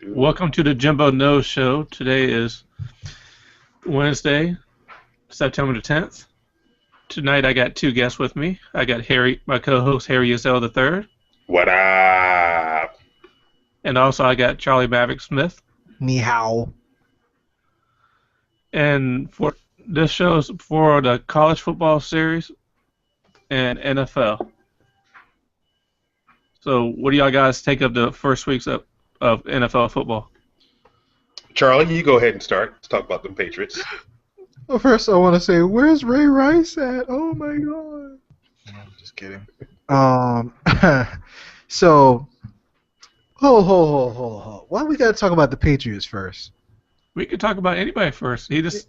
Welcome to the Jimbo Knows Show. Today is Wednesday, September the 10th. Tonight I got two guests with me. I got my co-host Harry Ezell III. What up? And also I got Charlie Maverick Smith. Ni hao. And for this show is for the college football series and NFL. So what do y'all guys take of the first weeks of NFL football? Charlie, you go ahead and start. Let's talk about the Patriots. Well, first I want to say, where's Ray Rice at? Oh my God! No, I'm just kidding. So, hold. Why we gotta talk about the Patriots first? We could talk about anybody first. He just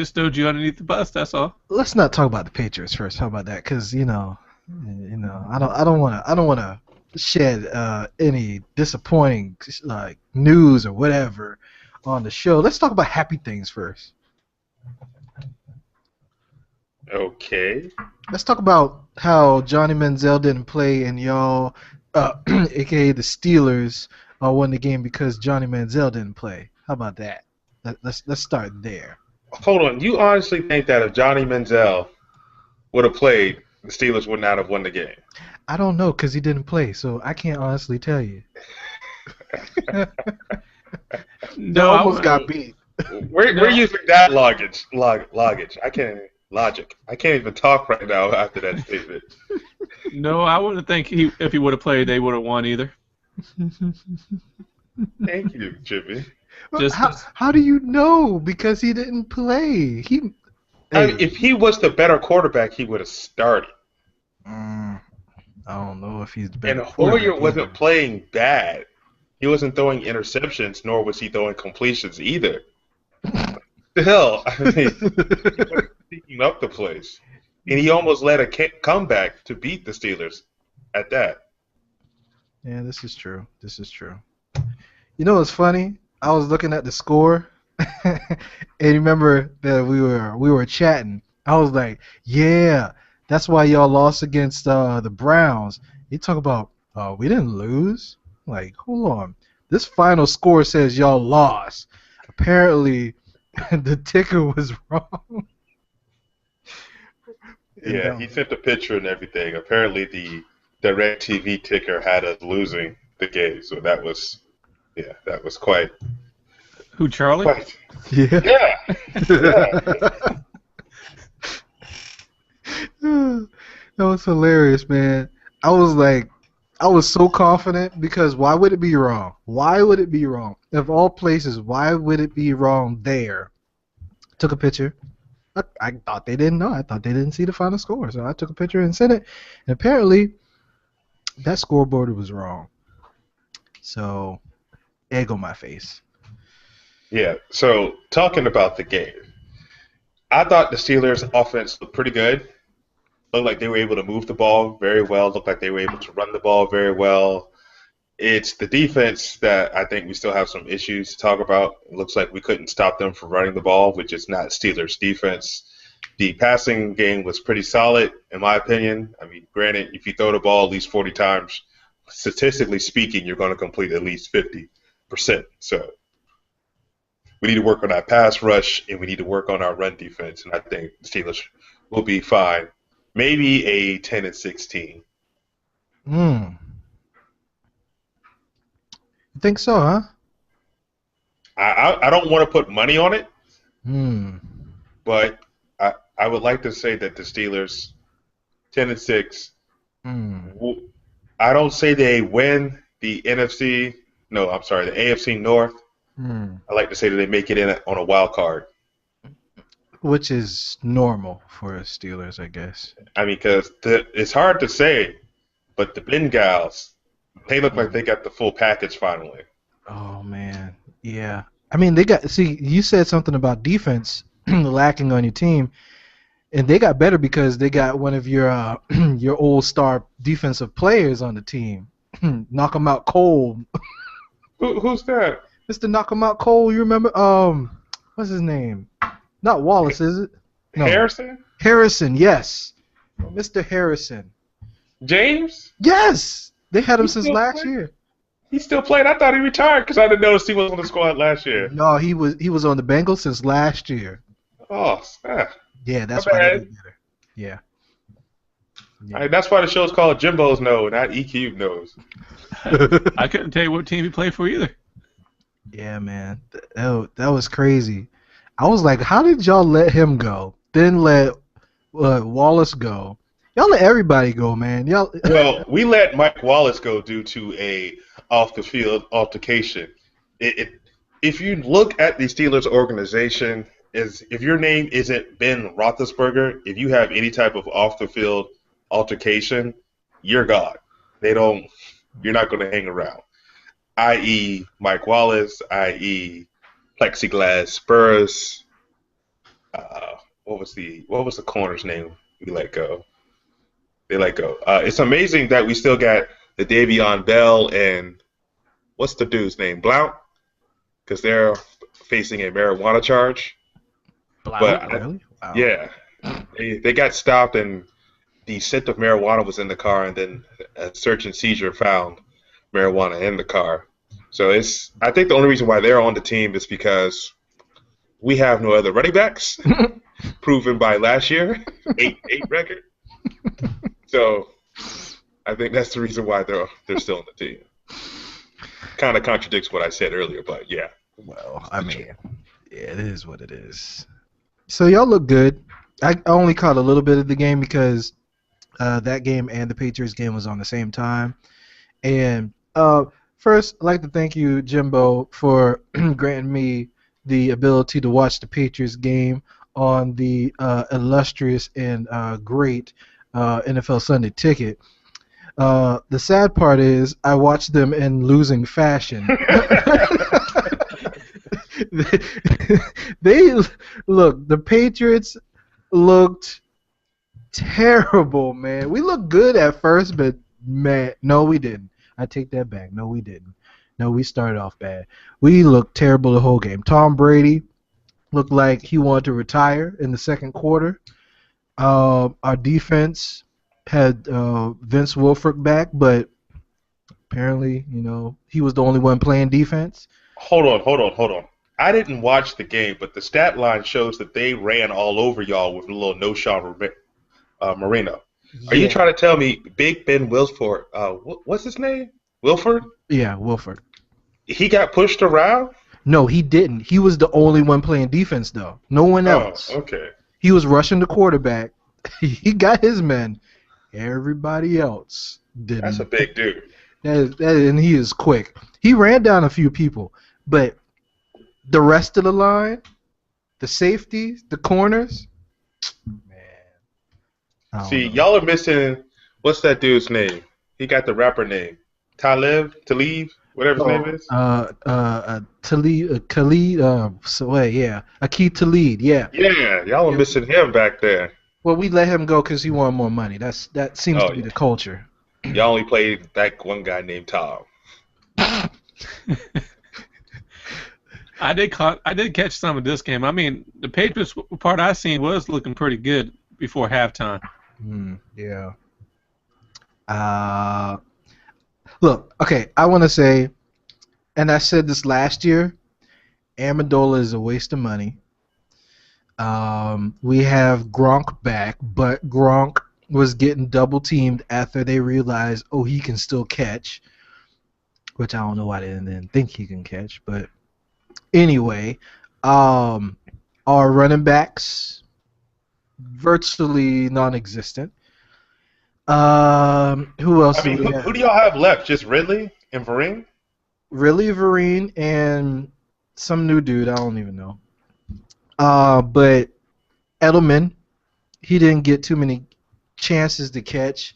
stowed you underneath the bus. That's all. Let's not talk about the Patriots first. How about that? Because I don't want to shed any disappointing news or whatever on the show. Let's talk about happy things first. Okay. Let's talk about how Johnny Manziel didn't play and y'all, aka the Steelers, won the game because Johnny Manziel didn't play. How about that? Let's start there. Hold on. You honestly think that if Johnny Manziel would have played, the Steelers would not have won the game? I don't know because he didn't play, so I can't honestly tell you. No, almost got beat. We're using that logic. I can't even talk right now after that statement. No, I wouldn't think if he would have played, they would have won either. Thank you, Jimmy. How do you know? Because he didn't play. I mean, if he was the better quarterback, he would have started. I don't know if he's the better. And Hoyer wasn't playing bad. He wasn't throwing interceptions, nor was he throwing completions either. Still, I mean, he was picking up the place. And he almost led a comeback to beat the Steelers at that. Yeah, this is true. You know what's funny? I was looking at the score, and remember that we were chatting. I was like, yeah, that's why y'all lost against the Browns. You talk about, we didn't lose? Like, hold on. This final score says y'all lost. Apparently, the ticker was wrong. Yeah, he sent the picture and everything. Apparently, the DirecTV ticker had us losing the game, so that was quite. Who, Charlie? Quite. Yeah. That was hilarious, man. I was so confident because why would it be wrong? Why would it be wrong? Of all places, why would it be wrong there? Took a picture. I thought they didn't know. I thought they didn't see the final score. So I took a picture and sent it. And apparently, that scoreboard was wrong. So, egg on my face. Yeah, so talking about the game, I thought the Steelers' offense looked pretty good. Looked like they were able to move the ball very well. Looked like they were able to run the ball very well. It's the defense that I think we still have some issues to talk about. It looks like we couldn't stop them from running the ball, which is not Steelers' defense. The passing game was pretty solid, in my opinion. I mean, granted, if you throw the ball at least 40 times, statistically speaking, you're going to complete at least 50%. So we need to work on our pass rush, and we need to work on our run defense, and I think the Steelers will be fine. Maybe a 10-16. You think so, huh? I don't want to put money on it, but I would like to say that the Steelers 10-6. I don't say they win the NFC. No, I'm sorry, the AFC North. I like to say that they make it in on a wild card. Which is normal for Steelers, I guess. I mean, because it's hard to say, but the Bengals, they look like they got the full package finally. Oh, man. Yeah. I mean, you said something about defense lacking on your team, and they got better because they got one of your your old star defensive players on the team. Knock 'em out cold. Who's that? Mr. Knock 'em out cold, you remember? What's his name? Not Wallace, is it? No. Harrison? Harrison, yes. Mr. Harrison. James? Yes! They had him since last year. He's still playing. I thought he retired because I didn't notice he was on the squad last year. No, he was on the Bengals since last year. Oh, snap. Yeah, My that's why they bad. didn't get her. Yeah. All Yeah. right, that's why the show's called Jimbo's Nose, not EQ Nose. I couldn't tell you what team he played for either. Yeah, man. That was crazy. I was like, how did y'all let him go? Then let Wallace go. Y'all let everybody go, man. Y'all. Well, we let Mike Wallace go due to a off the field altercation. If you look at the Steelers organization, if your name isn't Ben Roethlisberger, if you have any type of off the field altercation, you're gone. You're not going to hang around. I.e. Mike Wallace, i.e. Plexiglass Spurs. What was the corner's name we let go? They let go. It's amazing that we still got the Davion Bell and what's the dude's name? Blount? Because they're facing a marijuana charge. Blount, really? Wow. Yeah, they got stopped and the scent of marijuana was in the car, and then a search and seizure found marijuana in the car. So I think the only reason why they're on the team is because we have no other running backs, proven by last year, 8 record. So I think that's the reason why they're still on the team. Kind of contradicts what I said earlier, but yeah. Well, I mean, yeah, it is what it is. So y'all look good. I only caught a little bit of the game because that game and the Patriots game was on the same time. And first, I'd like to thank you, Jimbo, for granting me the ability to watch the Patriots game on the illustrious and great NFL Sunday Ticket. The sad part is I watched them in losing fashion. The Patriots looked terrible, man. We looked good at first, but man, no, we didn't. I take that back. No, we didn't. No, we started off bad. We looked terrible the whole game. Tom Brady looked like he wanted to retire in the second quarter. Our defense had Vince Wilfork back, but apparently, he was the only one playing defense. Hold on. I didn't watch the game, but the stat line shows that they ran all over y'all with a little no-shot Marino. Are you trying to tell me Big Ben Wilford, what's his name? Wilford? Yeah, Wilford. He got pushed around? No, he didn't. He was the only one playing defense, though. No one else. Oh, okay. He was rushing the quarterback. He got his men. Everybody else didn't. That's a big dude. And he is quick. He ran down a few people, but the rest of the line, the safeties, the corners, man. See, y'all are missing, what's that dude's name? He got the rapper name. Talib, whatever his name is. Khalid, yeah. Akeem Talib, yeah. Yeah, y'all are missing him back there. Well, we let him go because he wanted more money. That seems to be the culture. Y'all only played that one guy named Tom. I did catch some of this game. I mean, the Patriots part I seen was looking pretty good before halftime. Yeah. Look, okay, I want to say, and I said this last year, Amendola is a waste of money. We have Gronk back, but Gronk was getting double teamed after they realized, he can still catch, which I don't know why they didn't think he can catch, but anyway, our running backs virtually non-existent. Who else? Who do y'all have left? Just Ridley and Vereen? Ridley, Vereen, and some new dude I don't even know. But Edelman, he didn't get too many chances to catch.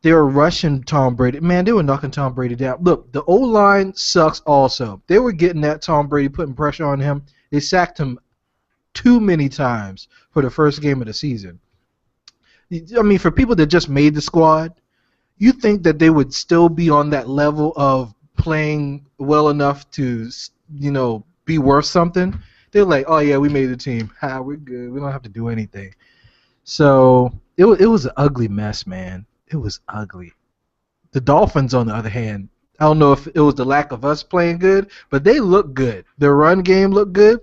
They were rushing Tom Brady. Man, they were knocking Tom Brady down. Look, the O-line sucks also. They were getting at Tom Brady, putting pressure on him. They sacked him too many times for the first game of the season. I mean, for people that just made the squad, you think that they would still be on that level of playing well enough to, be worth something? They're like, oh, yeah, we made the team. We're good. We don't have to do anything. So it was an ugly mess, man. It was ugly. The Dolphins, on the other hand, I don't know if it was the lack of us playing good, but they look good. Their run game looked good.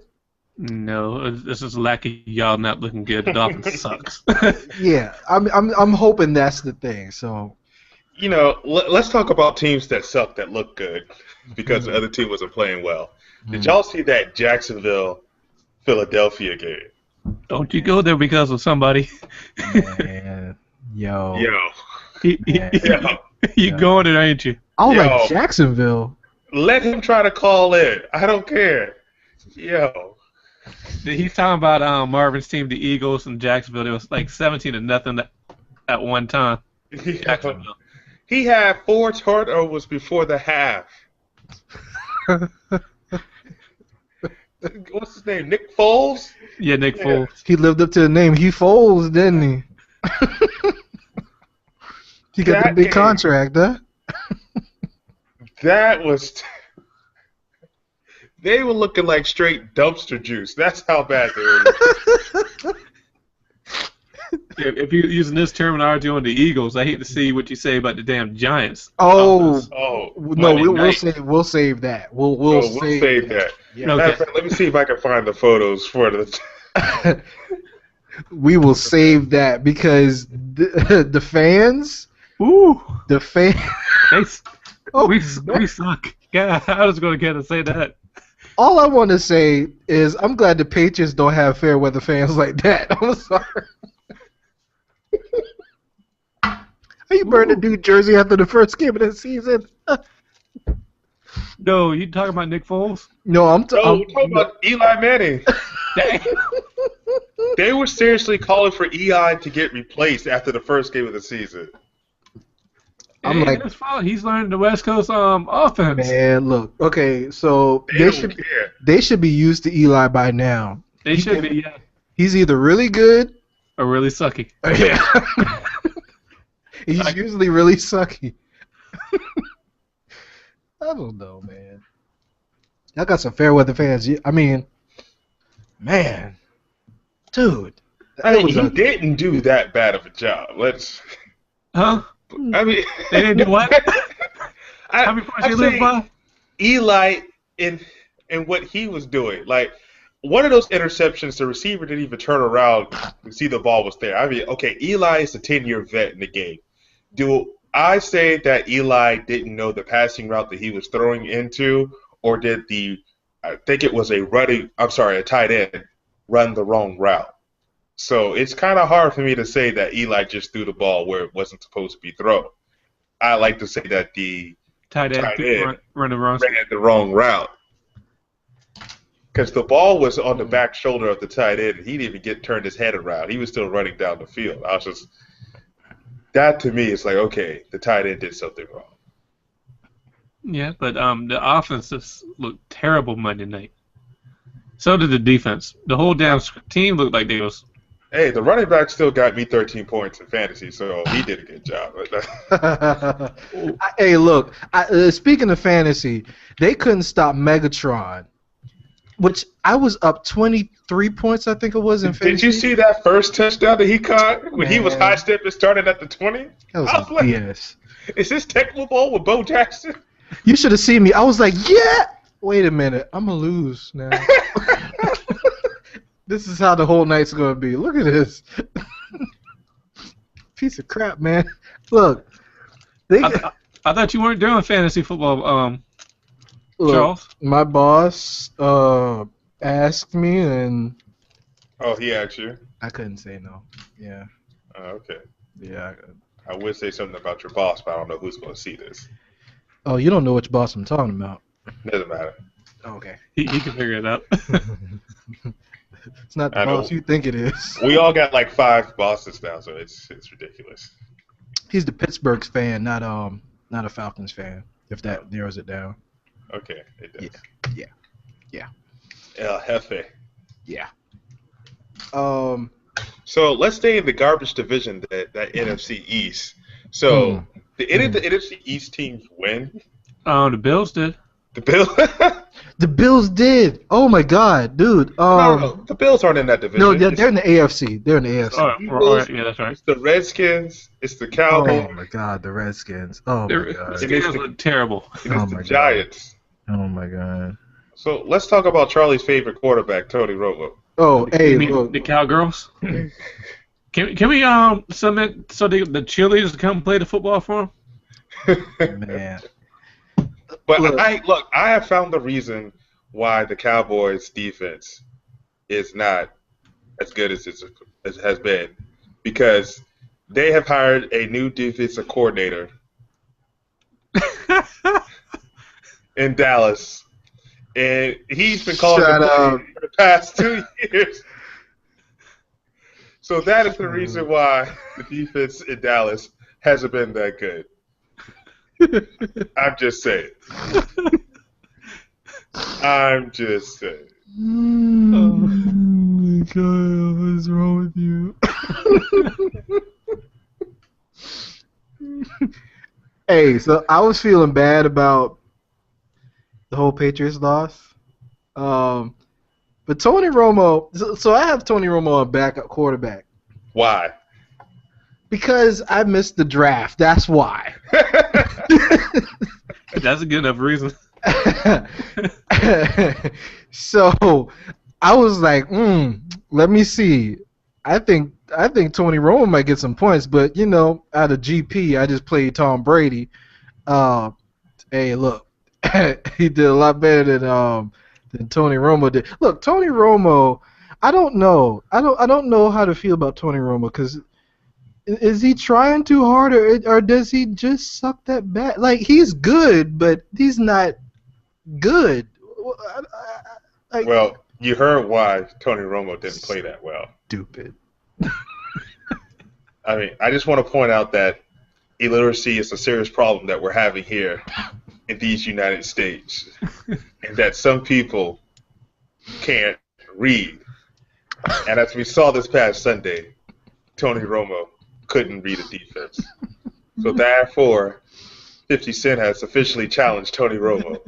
No, this is lack of y'all not looking good. The Dolphins sucks. Yeah, I'm hoping that's the thing. So let's talk about teams that suck that look good because the other team wasn't playing well. Did y'all see that Jacksonville Philadelphia game? Don't you go there because of somebody. man, yo, man. You going there, ain't you? I was like Jacksonville. Let him try to call in. I don't care. Yo. He's talking about Marvin's team, the Eagles, and Jacksonville. It was like 17-0 at one time. Jacksonville. He had 4 turnovers before the half. What's his name? Nick Foles? Yeah, Nick Foles. He lived up to the name. He Foles, didn't he? He got the big contract, huh? That was... They were looking like straight dumpster juice. That's how bad they were looking. If you're using this terminology on the Eagles, I hate to see what you say about the damn Giants. No, we'll save that. We'll save that. Yeah. Okay. Let me see if I can find the photos for the. We will save that because the fans. Ooh, the fans. We suck. Yeah, I was going to say that. All I want to say is I'm glad the Patriots don't have fair weather fans like that. I'm sorry. How you burn the New Jersey after the first game of the season? No, you talking about Nick Foles? No, I'm talking about Eli Manning. They were seriously calling for Eli to get replaced after the first game of the season. I'm like, that's fine. He's learning the West Coast offense. Man, look. Okay, so they should be used to Eli by now. They should be. Yeah. He's either really good or really sucky. Yeah. He's usually really sucky. I don't know, man. I got some fair weather fans. I mean, man, dude. He didn't do that bad of a job. Huh? I mean, they didn't do what? How many points you lose by? Eli and what he was doing, like one of those interceptions, the receiver didn't even turn around and see the ball was there. I mean, okay, Eli is a 10-year vet in the game. Do I say that Eli didn't know the passing route that he was throwing into, or did I think it was a tight end run the wrong route? So it's kind of hard for me to say that Eli just threw the ball where it wasn't supposed to be thrown. I like to say that the tight end ran the wrong route. Because the ball was on the back shoulder of the tight end, and he didn't even turned his head around. He was still running down the field. That to me is like, okay, the tight end did something wrong. Yeah, but the offense just looked terrible Monday night. So did the defense. The whole damn team looked like they was. Hey, the running back still got me 13 points in fantasy, so he did a good job. Hey, look, speaking of fantasy, they couldn't stop Megatron, which I was up 23 points, I think it was, in fantasy. Did you see that first touchdown that he caught when he was high-stepping starting at the 20? That was BS. Is this Tecmo Bowl with Bo Jackson? You should have seen me. I was like, yeah! Wait a minute. I'm going to lose now. This is how the whole night's going to be. Look at this. Piece of crap, man. Look. I thought you weren't doing fantasy football, Charles. My boss asked me, and... Oh, he asked you? I couldn't say no. Yeah. Oh, okay. Yeah. I would say something about your boss, but I don't know who's going to see this. Oh, you don't know which boss I'm talking about. Doesn't matter. Okay. He can figure it out. It's not the boss you think it is. We all got like 5 bosses now, so it's ridiculous. He's the Pittsburgh fan, not a Falcons fan. If that narrows it down. Okay, it does. Yeah. El Jefe. Yeah. So let's stay in the garbage division, that NFC East. So did any of the NFC East teams win? The Bills did. The Bills. The Bills did. Oh my God, dude. No. The Bills aren't in that division. No, they're in the AFC. They're in the It's AFC. the all right, Eagles, yeah, that's right. it's the Redskins. It's the Oh Cowboys. my God, the Redskins. Oh The my God. Skins look terrible. And Oh it's my the God. Giants. Oh my God. So let's talk about Charlie's favorite quarterback, Tony Romo. Oh, hey, You mean look. the Cowgirls? Can we submit so the cheerleaders come play the football for them? Man. But Look. I have found the reason why the Cowboys defense is not as good as it has been, because they have hired a new defensive coordinator in Dallas, and he's been calling Shut the up. plays for the past 2 years. So that is the reason why the defense in Dallas hasn't been that good. I'm just saying. I'm just saying. Oh my God, what is wrong with you? Hey, so I was feeling bad about the whole Patriots loss. But Tony Romo, so I have Tony Romo on backup quarterback Why? because I missed the draft. That's why. That's a good enough reason. So I was like, let me see. I think Tony Romo might get some points, but out of GP, I just played Tom Brady. Hey, look, he did a lot better than Tony Romo did. Look, Tony Romo, I don't know. I don't know how to feel about Tony Romo, because is he trying too hard, or does he just suck that bad? Like, he's good, but he's not good. Well, you heard why Tony Romo didn't play that well. Stupid. I mean, I just want to point out that illiteracy is a serious problem that we're having here in these United States, and that some people can't read. And as we saw this past Sunday, Tony Romo couldn't read a defense. So therefore, 50 Cent has officially challenged Tony Romo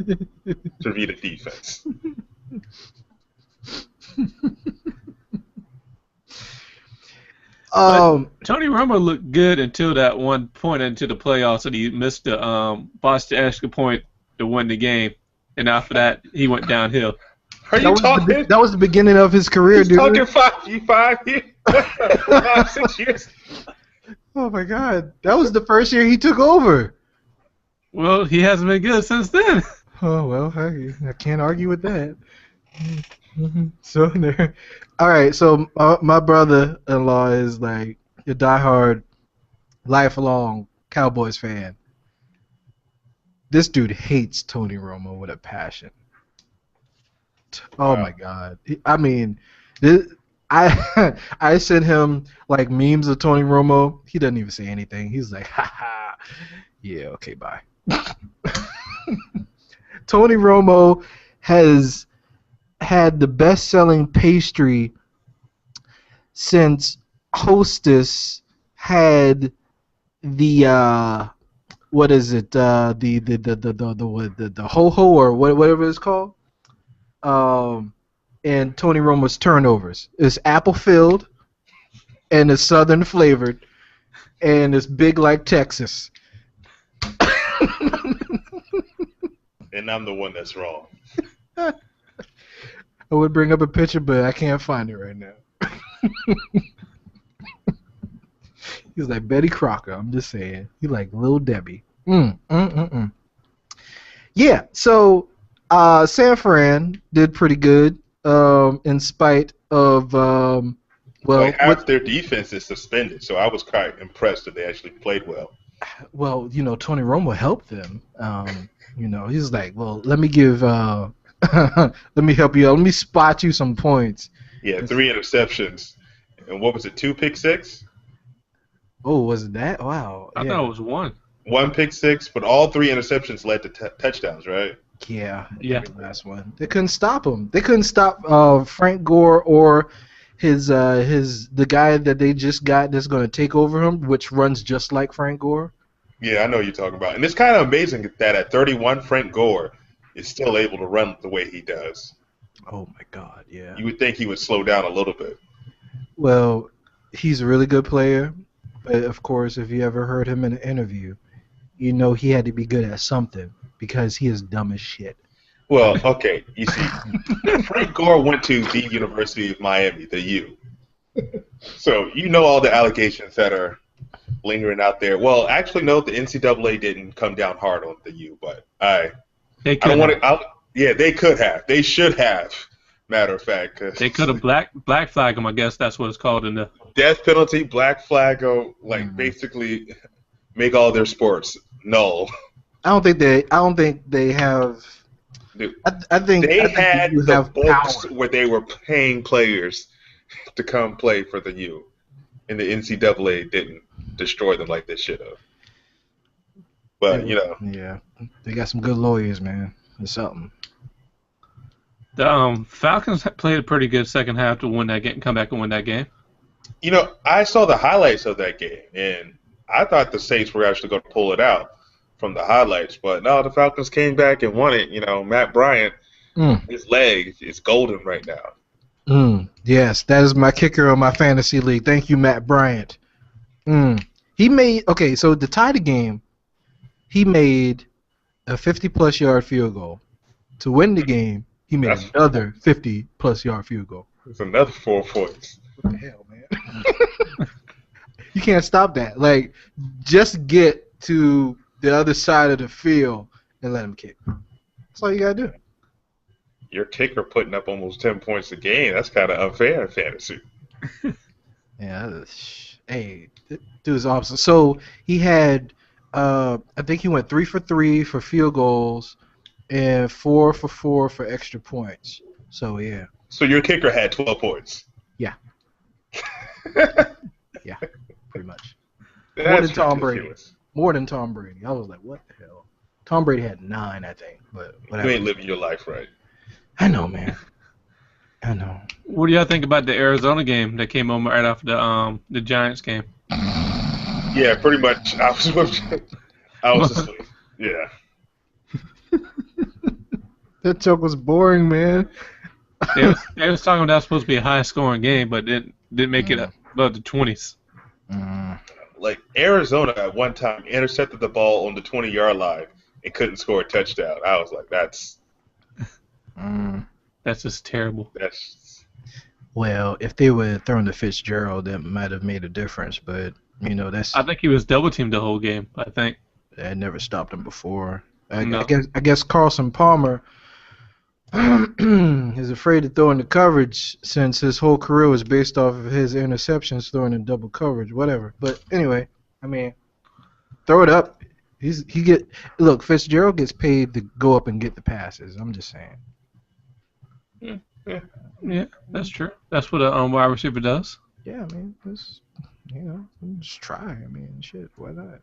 to read a defense. Tony Romo looked good until that one point into the playoffs, and he missed the botched the extra point to win the game, and after that he went downhill. Are you talking? That was the beginning of his career, He's dude. talking 5 years, 5, 6 years. Oh my God, that was the first year he took over. Well, he hasn't been good since then. Oh well, I can't argue with that. So there. All right, so my brother-in-law is like a diehard, lifelong Cowboys fan. This dude hates Tony Romo with a passion. Oh Wow. my God! I mean, I sent him like memes of Tony Romo. He doesn't even say anything. He's like, ha ha, yeah, okay, bye. Tony Romo has had the best-selling pastry since Hostess had the what is it, the ho ho or whatever it's called, and Tony Romo's turnovers. It's apple filled and it's southern flavored and it's big like Texas. And I'm the one that's wrong. I would bring up a picture, but I can't find it right now. He's like Betty Crocker. I'm just saying. He like Lil Debbie. Yeah. So San Fran did pretty good, in spite of Like half their defense is suspended, so I was quite impressed that they actually played well. Well, Tony Romo helped them. He's like, well, let me give, let me help you out. Let me spot you some points. Yeah, 3 interceptions. And what was it, 2 pick six? Oh, was it that? Wow. I thought it was one. 1 pick six, but all 3 interceptions led to touchdowns, right? Yeah. Yeah. The last one. They couldn't stop him. They couldn't stop Frank Gore or the guy that they just got that's going to take over him, which runs just like Frank Gore. Yeah, I know what you're talking about. And it's kind of amazing that at 31, Frank Gore is still able to run the way he does. Oh my God, yeah. You would think he would slow down a little bit. Well, he's a really good player, but of course, if you ever heard him in an interview, you know he had to be good at something because he is dumb as shit. Well, okay, you see, Frank Gore went to the University of Miami, the U. So you know all the allegations that are lingering out there. Well, actually, no, the NCAA didn't come down hard on the U, but I don't want to. Yeah, they could have. They should have. Matter of fact, 'cause They could have black flag him. I guess that's what it's called in the death penalty, black flag, basically make all their sports null. I don't think they have. Dude, I think they had you the have books power. where they were paying players to come play for the U, and the NCAA didn't destroy them like they should have. But Yeah, they got some good lawyers, man. It's something. The Falcons played a pretty good second half to win that game, come back and win that game. I saw the highlights of that game, and I thought the Saints were actually going to pull it out from the highlights, but no, the Falcons came back and won it. Matt Bryant, his leg is golden right now. Yes, that is my kicker on my fantasy league. Thank you, Matt Bryant. He made so to tie the game, he made a 50-plus yard field goal. To win the game, he made another 50-plus yard field goal. It's another 4 points. What the hell, man? You can't stop that. Like, just get to the other side of the field and let him kick. That's all you gotta do. Your kicker putting up almost 10 points a game. That's kind of unfair in fantasy. Yeah. Hey, dude's awesome. So he had, I think he went 3 for 3 for field goals and 4 for 4 for extra points. So yeah. So your kicker had 12 points. Yeah. Yeah, pretty much. That's More than Tom ridiculous. Brady. More than Tom Brady. I was like, what the hell? Tom Brady had 9, I think. But whatever. You ain't living your life right. I know, man. I know. What do y'all think about the Arizona game that came on right after the Giants game? Yeah, pretty much. I was asleep. Yeah. That joke was boring, man. They was talking about that was supposed to be a high-scoring game, but it didn't make it above the 20s. Like, Arizona at one time intercepted the ball on the 20-yard line and couldn't score a touchdown. I was like, that's just terrible. Well, if they were throwing to Fitzgerald, that might have made a difference, but, that's... I think he was double-teamed the whole game, I think. That never stopped him before. No. I guess Carson Palmer is afraid to throw into coverage since his whole career was based off of his interceptions throwing in double coverage, whatever. But anyway, throw it up. Look, Fitzgerald gets paid to go up and get the passes. I'm just saying. Yeah, that's true. That's what a wide receiver does. Yeah, just try. Shit, why not?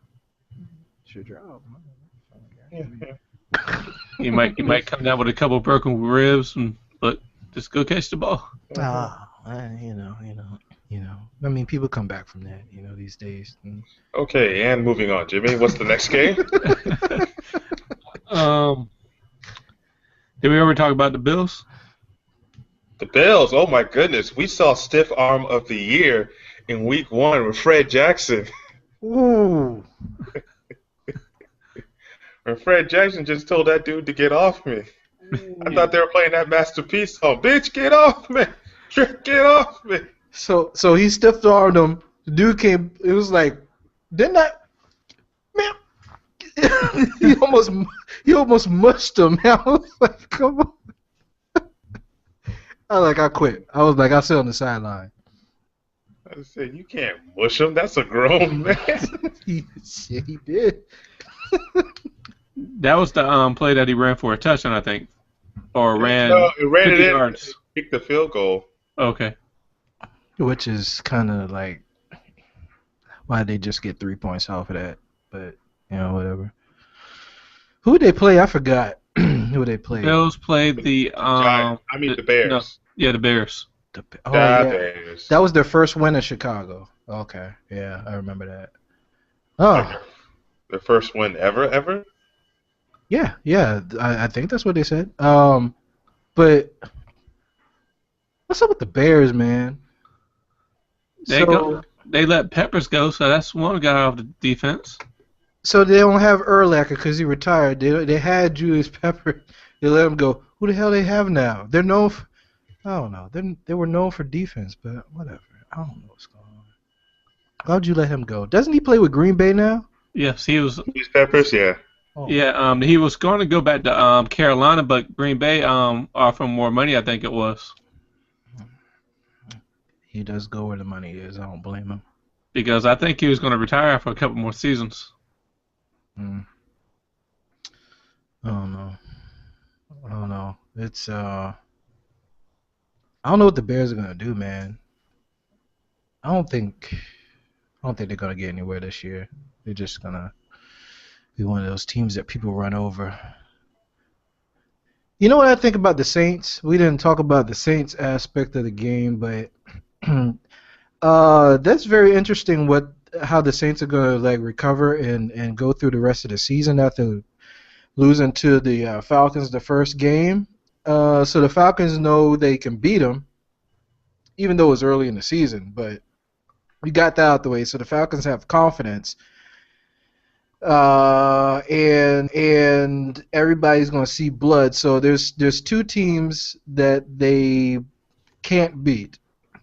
It's your job. He might come down with a couple broken ribs, but just go catch the ball. People come back from that, these days. Okay, and moving on, Jimmy. What's the next game? Did we ever talk about the Bills? The Bills, oh my goodness. We saw stiff arm of the year in week 1 with Fred Jackson. Ooh. And Fred Jackson just told that dude to get off me. I thought they were playing that Masterpiece song. Bitch, get off me. Get off me. So he stiff armed him. The dude came, it was like, didn't I? Man. he almost mushed him. I was like, come on. I quit. I was like, I'll sit on the sideline. I said, you can't mush him. That's a grown man. He did. That was the play that he ran for a touchdown, I think, or ran. No, it ran 50 it in. yards. Kicked the field goal. Okay. Which is kind of like, why they just get 3 points off of that? But whatever. Who did they play? I forgot. Who they played? Bills played the the Bears. No, yeah, the Bears. Bears. That was their first win in Chicago. Okay, yeah, I remember that. Oh, Their first win ever? Yeah. I think that's what they said. But what's up with the Bears, man? They go. So They let Peppers go, so that's one guy off the defense. so they don't have Urlacher because he retired. They had Julius Pepper. They let him go. Who the hell they have now? They're known for, I don't know. They were known for defense, but whatever. I don't know what's going on. Why'd you let him go? Doesn't he play with Green Bay now? Yes, he was. These Peppers, yeah. Oh, Yeah, he was going to go back to Carolina, but Green Bay offered him more money. I think it was he does go where the money is. I don't blame him. because I think he was going to retire for a couple more seasons. Hmm. I don't know. I don't know. It's I don't know what the Bears are gonna do, man. I don't think they're gonna get anywhere this year. They're just gonna be one of those teams that people run over. You know what I think about the Saints? We didn't talk about the Saints aspect of the game, but that's very interesting. How the Saints are gonna like recover and go through the rest of the season after losing to the Falcons the first game. So the Falcons know they can beat them, even though it's early in the season. But we got that out the way, so the Falcons have confidence. And everybody's going to see blood. So there's two teams that they can't beat.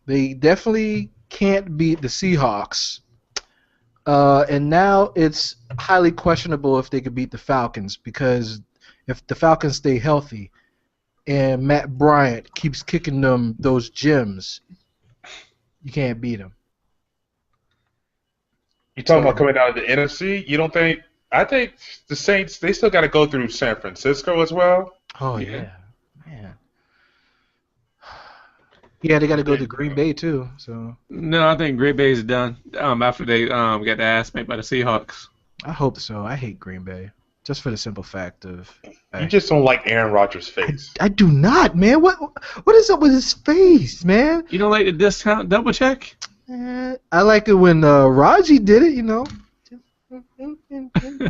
They definitely can't beat the Seahawks. And now it's highly questionable if they could beat the Falcons because if the Falcons stay healthy and Matt Bryant keeps kicking them those gems, you can't beat them. You talking about So, coming out of the NFC? You don't think? I think the Saints, they still got to go through San Francisco as well. oh Yeah. yeah, man. Yeah, they got to go to Green Bay too. So No, I think Green Bay's done after they got their ass made by the Seahawks. I hope so. I hate Green Bay just for the simple fact of You just don't like Aaron Rodgers' face. I do not, man. What is up with his face, man? You don't like the discount double check? I like it when Raji did it, you know.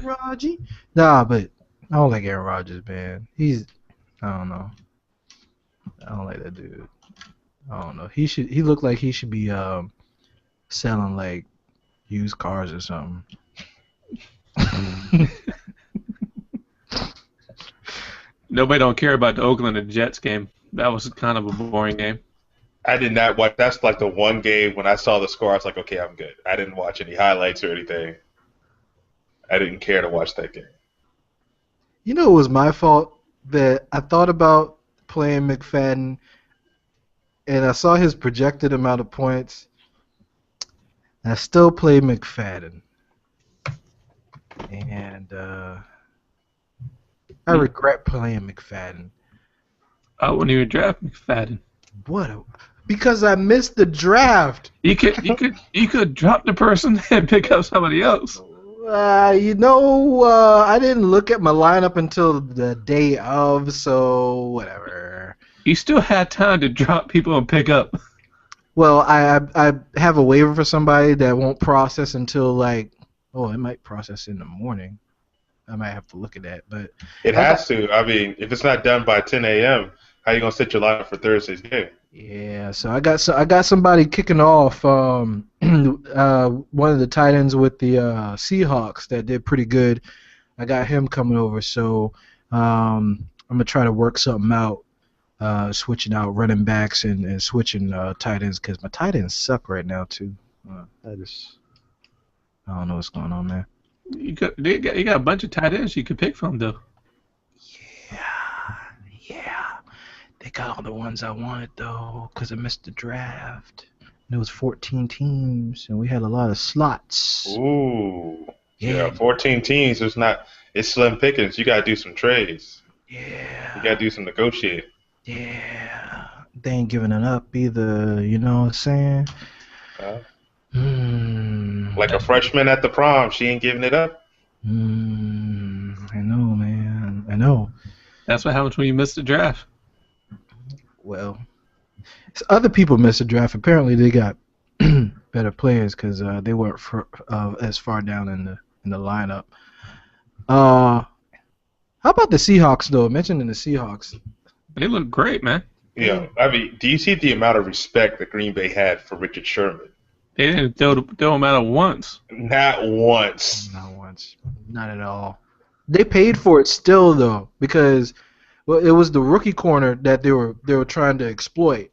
Raji. Nah, but I don't like Aaron Rodgers, man. I don't know. I don't like that dude. I don't know. He looked like he should be selling like used cars or something. Nobody don't care about the Oakland and Jets game. That was kind of a boring game. I did not watch. That's like the one game when I saw the score, I was like, okay, I'm good. I didn't watch any highlights or anything. I didn't care to watch that game. You know, it was my fault that I thought about playing McFadden, and I saw his projected amount of points. And I still played McFadden, and I regret playing McFadden. I wouldn't even draft McFadden. Because I missed the draft. You could drop the person and pick up somebody else. I didn't look at my lineup until the day of, so whatever. You still had time to drop people and pick up. Well, I have a waiver for somebody that won't process until it might process in the morning. I might have to look at that, but It has to. I mean, if it's not done by 10 a.m., how you gonna set your lineup for Thursday's game? yeah. So I got somebody kicking off one of the tight ends with the Seahawks that did pretty good. I got him coming over, so I'm gonna try to work something out, switching out running backs and switching tight ends because my tight ends suck right now too. I don't know what's going on there. You got a bunch of tight ends you could pick from though. Yeah. They got all the ones I wanted though, because I missed the draft. And it was 14 teams, and we had a lot of slots. Ooh. Yeah. 14 teams. It's slim pickings. You gotta do some trades. Yeah. You gotta do some negotiating. Yeah. They ain't giving it up either. You know what I'm saying? Like a freshman at the prom, she ain't giving it up. I know, man. I know. That's what happens when you miss the draft. Well, other people missed the draft. Apparently, they got better players because they weren't as far down in the lineup. How about the Seahawks though? Mentioning the Seahawks. They look great, man. Yeah, I mean, do you see the amount of respect that Green Bay had for Richard Sherman? They didn't throw him out once. Not once. Not once. Not at all. They paid for it still though, because it was the rookie corner that they were trying to exploit.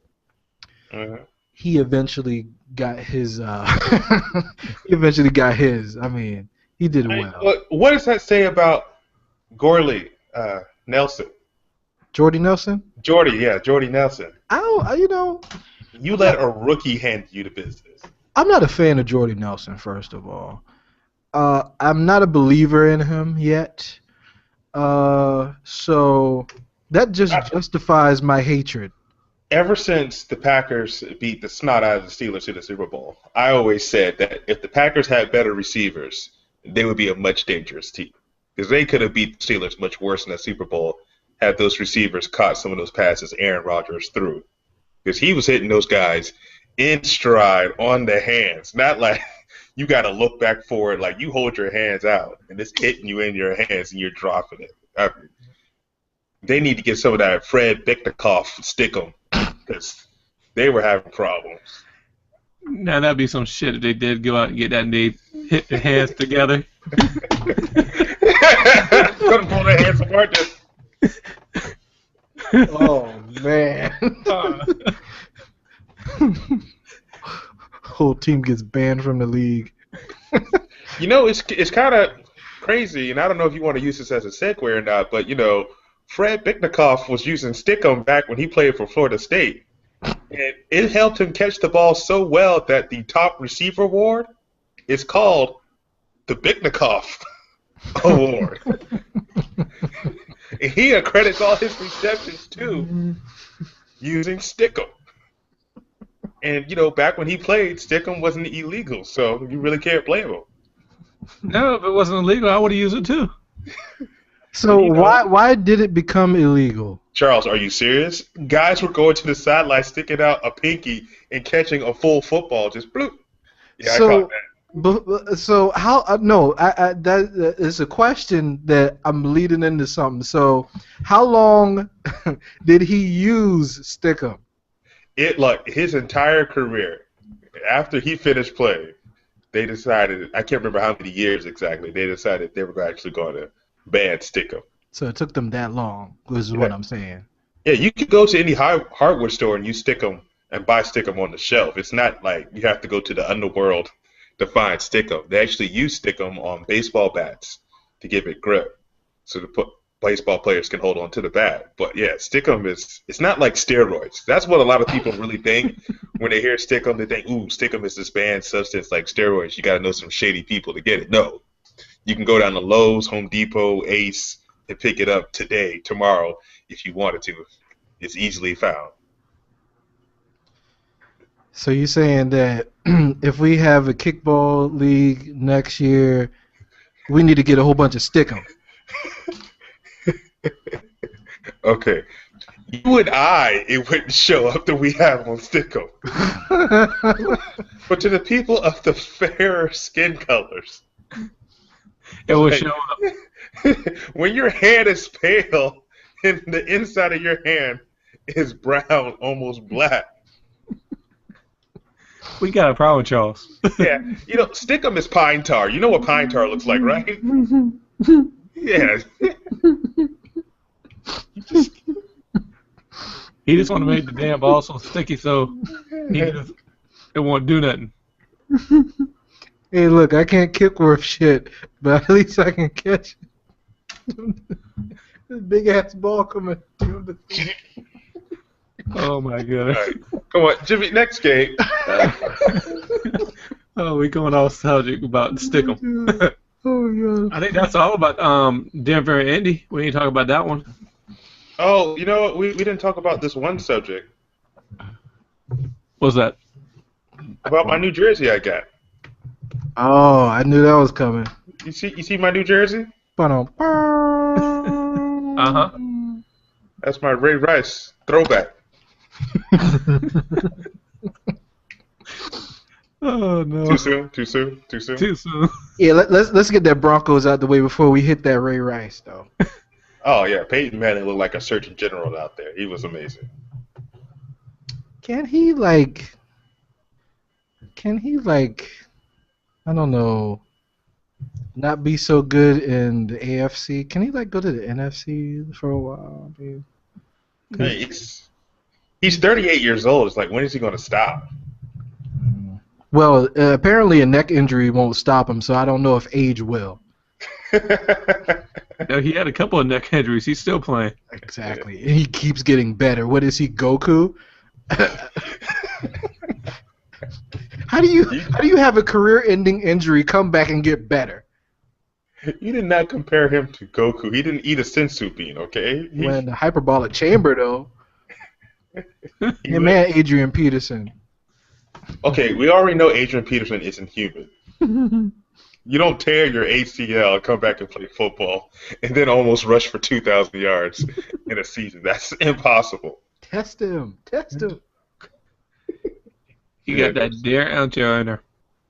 Mhm. He eventually got his. He eventually got his. I mean, he did well. Look, what does that say about Gorley Nelson? Jordy Nelson. Jordy Nelson. You know, You let a rookie hand you the business. I'm not a fan of Jordy Nelson. First of all, I'm not a believer in him yet. So that just justifies my hatred. Ever since the Packers beat the snot out of the Steelers in the Super Bowl, I always said that if the Packers had better receivers, they would be a much dangerous team. Because they could have beat the Steelers much worse in the Super Bowl had those receivers caught some of those passes Aaron Rodgers threw. Because he was hitting those guys in stride on the hands. Not like you got to look back forward, like you hold your hands out and it's hitting you in your hands and you're dropping it. I mean, they need to get some of that Fred Bicknikoff stick 'em. Because they were having problems. Now that'd be some shit if they did go out and get that and they hit their hands together. Couldn't pull their hands apart. Oh man. Whole team gets banned from the league. You know, it's kind of crazy, and I don't know if you want to use this as a segue or not, but you know, Fred Bicknikoff was using Stickum back when he played for Florida State. And it helped him catch the ball so well that the top receiver award is called the Bicknikoff Award. And he accredits all his receptions too using Stickum. And, you know, back when he played, Stickum wasn't illegal, so you really can't blame him. No, if it wasn't illegal, I would have used it too. So why did it become illegal? Charles, are you serious? Guys were going to the sideline, sticking out a pinky and catching a full football, just bloop. Yeah, So- I caught that. So how? No, that is a question that I'm leading into something. So how long did he use Stickum? His entire career, after he finished playing, they decided, I can't remember how many years exactly, they decided they were actually going to ban Stickum. So it took them that long, is what I'm saying. Yeah, you could go to any hardware store and use Stickum and buy Stickum on the shelf. It's not like you have to go to the underworld to find Stickum. They actually use Stickum on baseball bats to give it grip, so baseball players can hold on to the bat. But yeah, Stickum it's not like steroids. That's what a lot of people really think when they hear Stickum. They think, ooh, Stickum is this banned substance like steroids. You got to know some shady people to get it. No, you can go down to Lowe's, Home Depot, Ace, and pick it up today, tomorrow, if you wanted to. It's easily found. So you're saying that if we have a kickball league next year, we need to get a whole bunch of Stickum. Okay. You and I, it wouldn't show up that we have on Stickum. But to the people of the fairer skin colors, It will show up. when your hand is pale and the inside of your hand is brown, almost black. We got a problem, Charles. Yeah, you know, Stickum is pine tar. You know what pine tar looks like, right? Yeah. He just want to make the damn ball so sticky so it won't do nothing. Hey, look, I can't kick worth shit, but at least I can catch it. This big ass ball coming through the. Oh my All god. right. Come on, Jimmy, next game. Oh, we going off subject about Stickum. Oh my god. I think that's all about Denver and Indy. We ain't talk about that one. Oh, you know what? We didn't talk about this one subject. What's that? About my New Jersey I got. Oh, I knew that was coming. You see my New Jersey? Uh-huh. That's my Ray Rice throwback. Oh no. Too soon? Too soon? Too soon. Yeah, let's get that Broncos out the way before we hit that Ray Rice though. Oh yeah, Peyton Manning looked like a Surgeon General out there. He was amazing. Can he like? I don't know. Not be so good in the AFC. Can he like go to the NFC for a while, dude? Cause Hey, he's 38 years old. It's like, when is he going to stop? well, apparently a neck injury won't stop him, so I don't know if age will. No, he had a couple of neck injuries. He's still playing. Exactly. And he keeps getting better. What is he, Goku? How do you have a career-ending injury, come back and get better? You did not compare him to Goku. He didn't eat a sensu bean, okay? When the hyperbolic chamber, though. Your man, Adrian Peterson. Okay, we already know Adrian Peterson isn't human. You don't tear your ACL, come back and play football, and then almost rush for 2,000 yards in a season. That's impossible. Test him. He got that deer antler.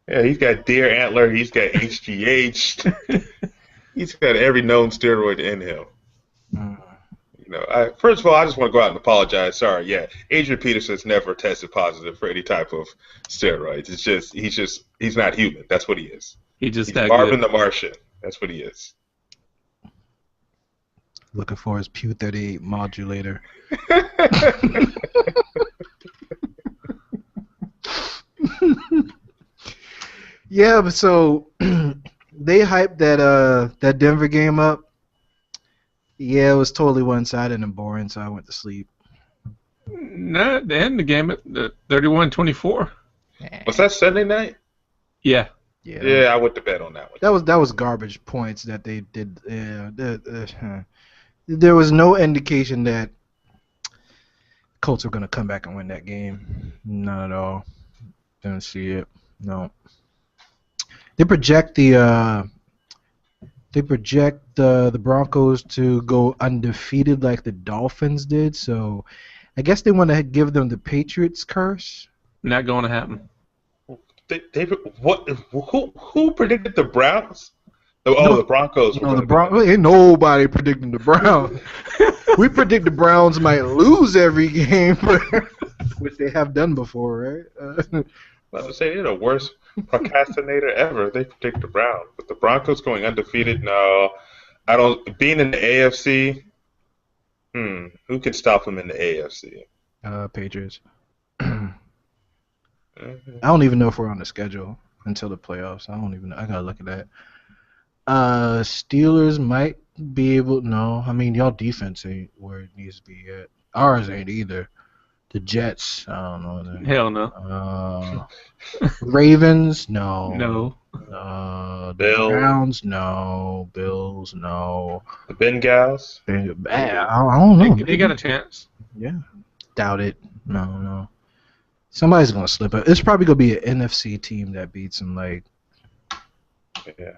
Yeah, he's got deer antler. He's got HGH. He's got every known steroid in him. You know, first of all, I just want to go out and apologize. Sorry, yeah, Adrian Peterson's never tested positive for any type of steroids. It's just he's not human. That's what he is. He's Marvin the Martian. That's what he is. Looking for his Pew 38 modulator. Yeah, but so they hyped that Denver game up. Yeah, it was totally one-sided and boring, so I went to sleep. No, they ended the game at 31-24. Was that Sunday night? Yeah. Yeah, I went to bed on that one. That was garbage points that they did. There was no indication that Colts were going to come back and win that game. Not at all. Didn't see it. No. They project the Broncos to go undefeated like the Dolphins did. So I guess they want to give them the Patriots curse. Not going to happen. Who predicted the Browns? The Broncos. No, the Broncos. Ain't nobody predicting the Browns. We predict the Browns might lose every game, which they have done before, right? I was say they're the worst procrastinator ever. They predict the Browns, but the Broncos going undefeated. No, I don't. Being in the AFC, who can stop them in the AFC? Patriots. I don't even know if we're on the schedule until the playoffs. I don't even know. I gotta look at that. Steelers might be able. No, I mean y'all defense ain't where it needs to be yet. Ours ain't either. The Jets, I don't know. Hell no. Ravens, no. No. The Bills. Browns, no. Bills, no. The Bengals. I don't know. They got a chance. Yeah. Doubt it. No. Somebody's gonna slip up. It's probably gonna be an NFC team that beats them. Like, Yeah.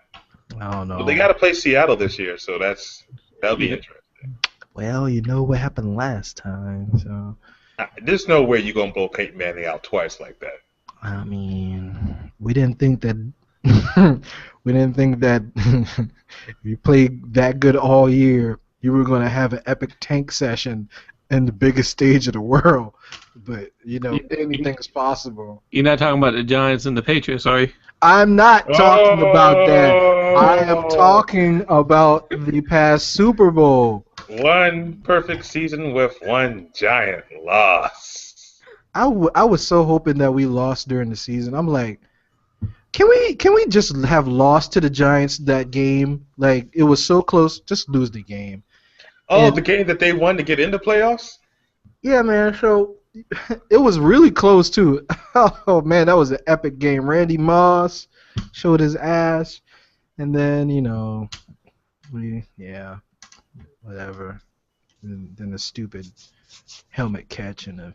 I don't know. But they got to play Seattle this year, so that'll be interesting. Well, you know what happened last time, so. There's no way you're gonna blow Peyton Manning out twice like that. I mean, we didn't think that. If you played that good all year, you were gonna have an epic tank session in the biggest stage of the world. But anything's possible. You're not talking about the Giants and the Patriots, are you? I'm not talking about that. I am talking about the past Super Bowl. One perfect season with one giant loss. I was so hoping that we lost during the season. I'm like, can we just have lost to the Giants that game? Like, it was so close. Just lose the game. Oh, the game that they won to get into playoffs? Yeah, man. So it was really close too. Oh man, that was an epic game. Randy Moss showed his ass, and then whatever. And then the stupid helmet catch and the.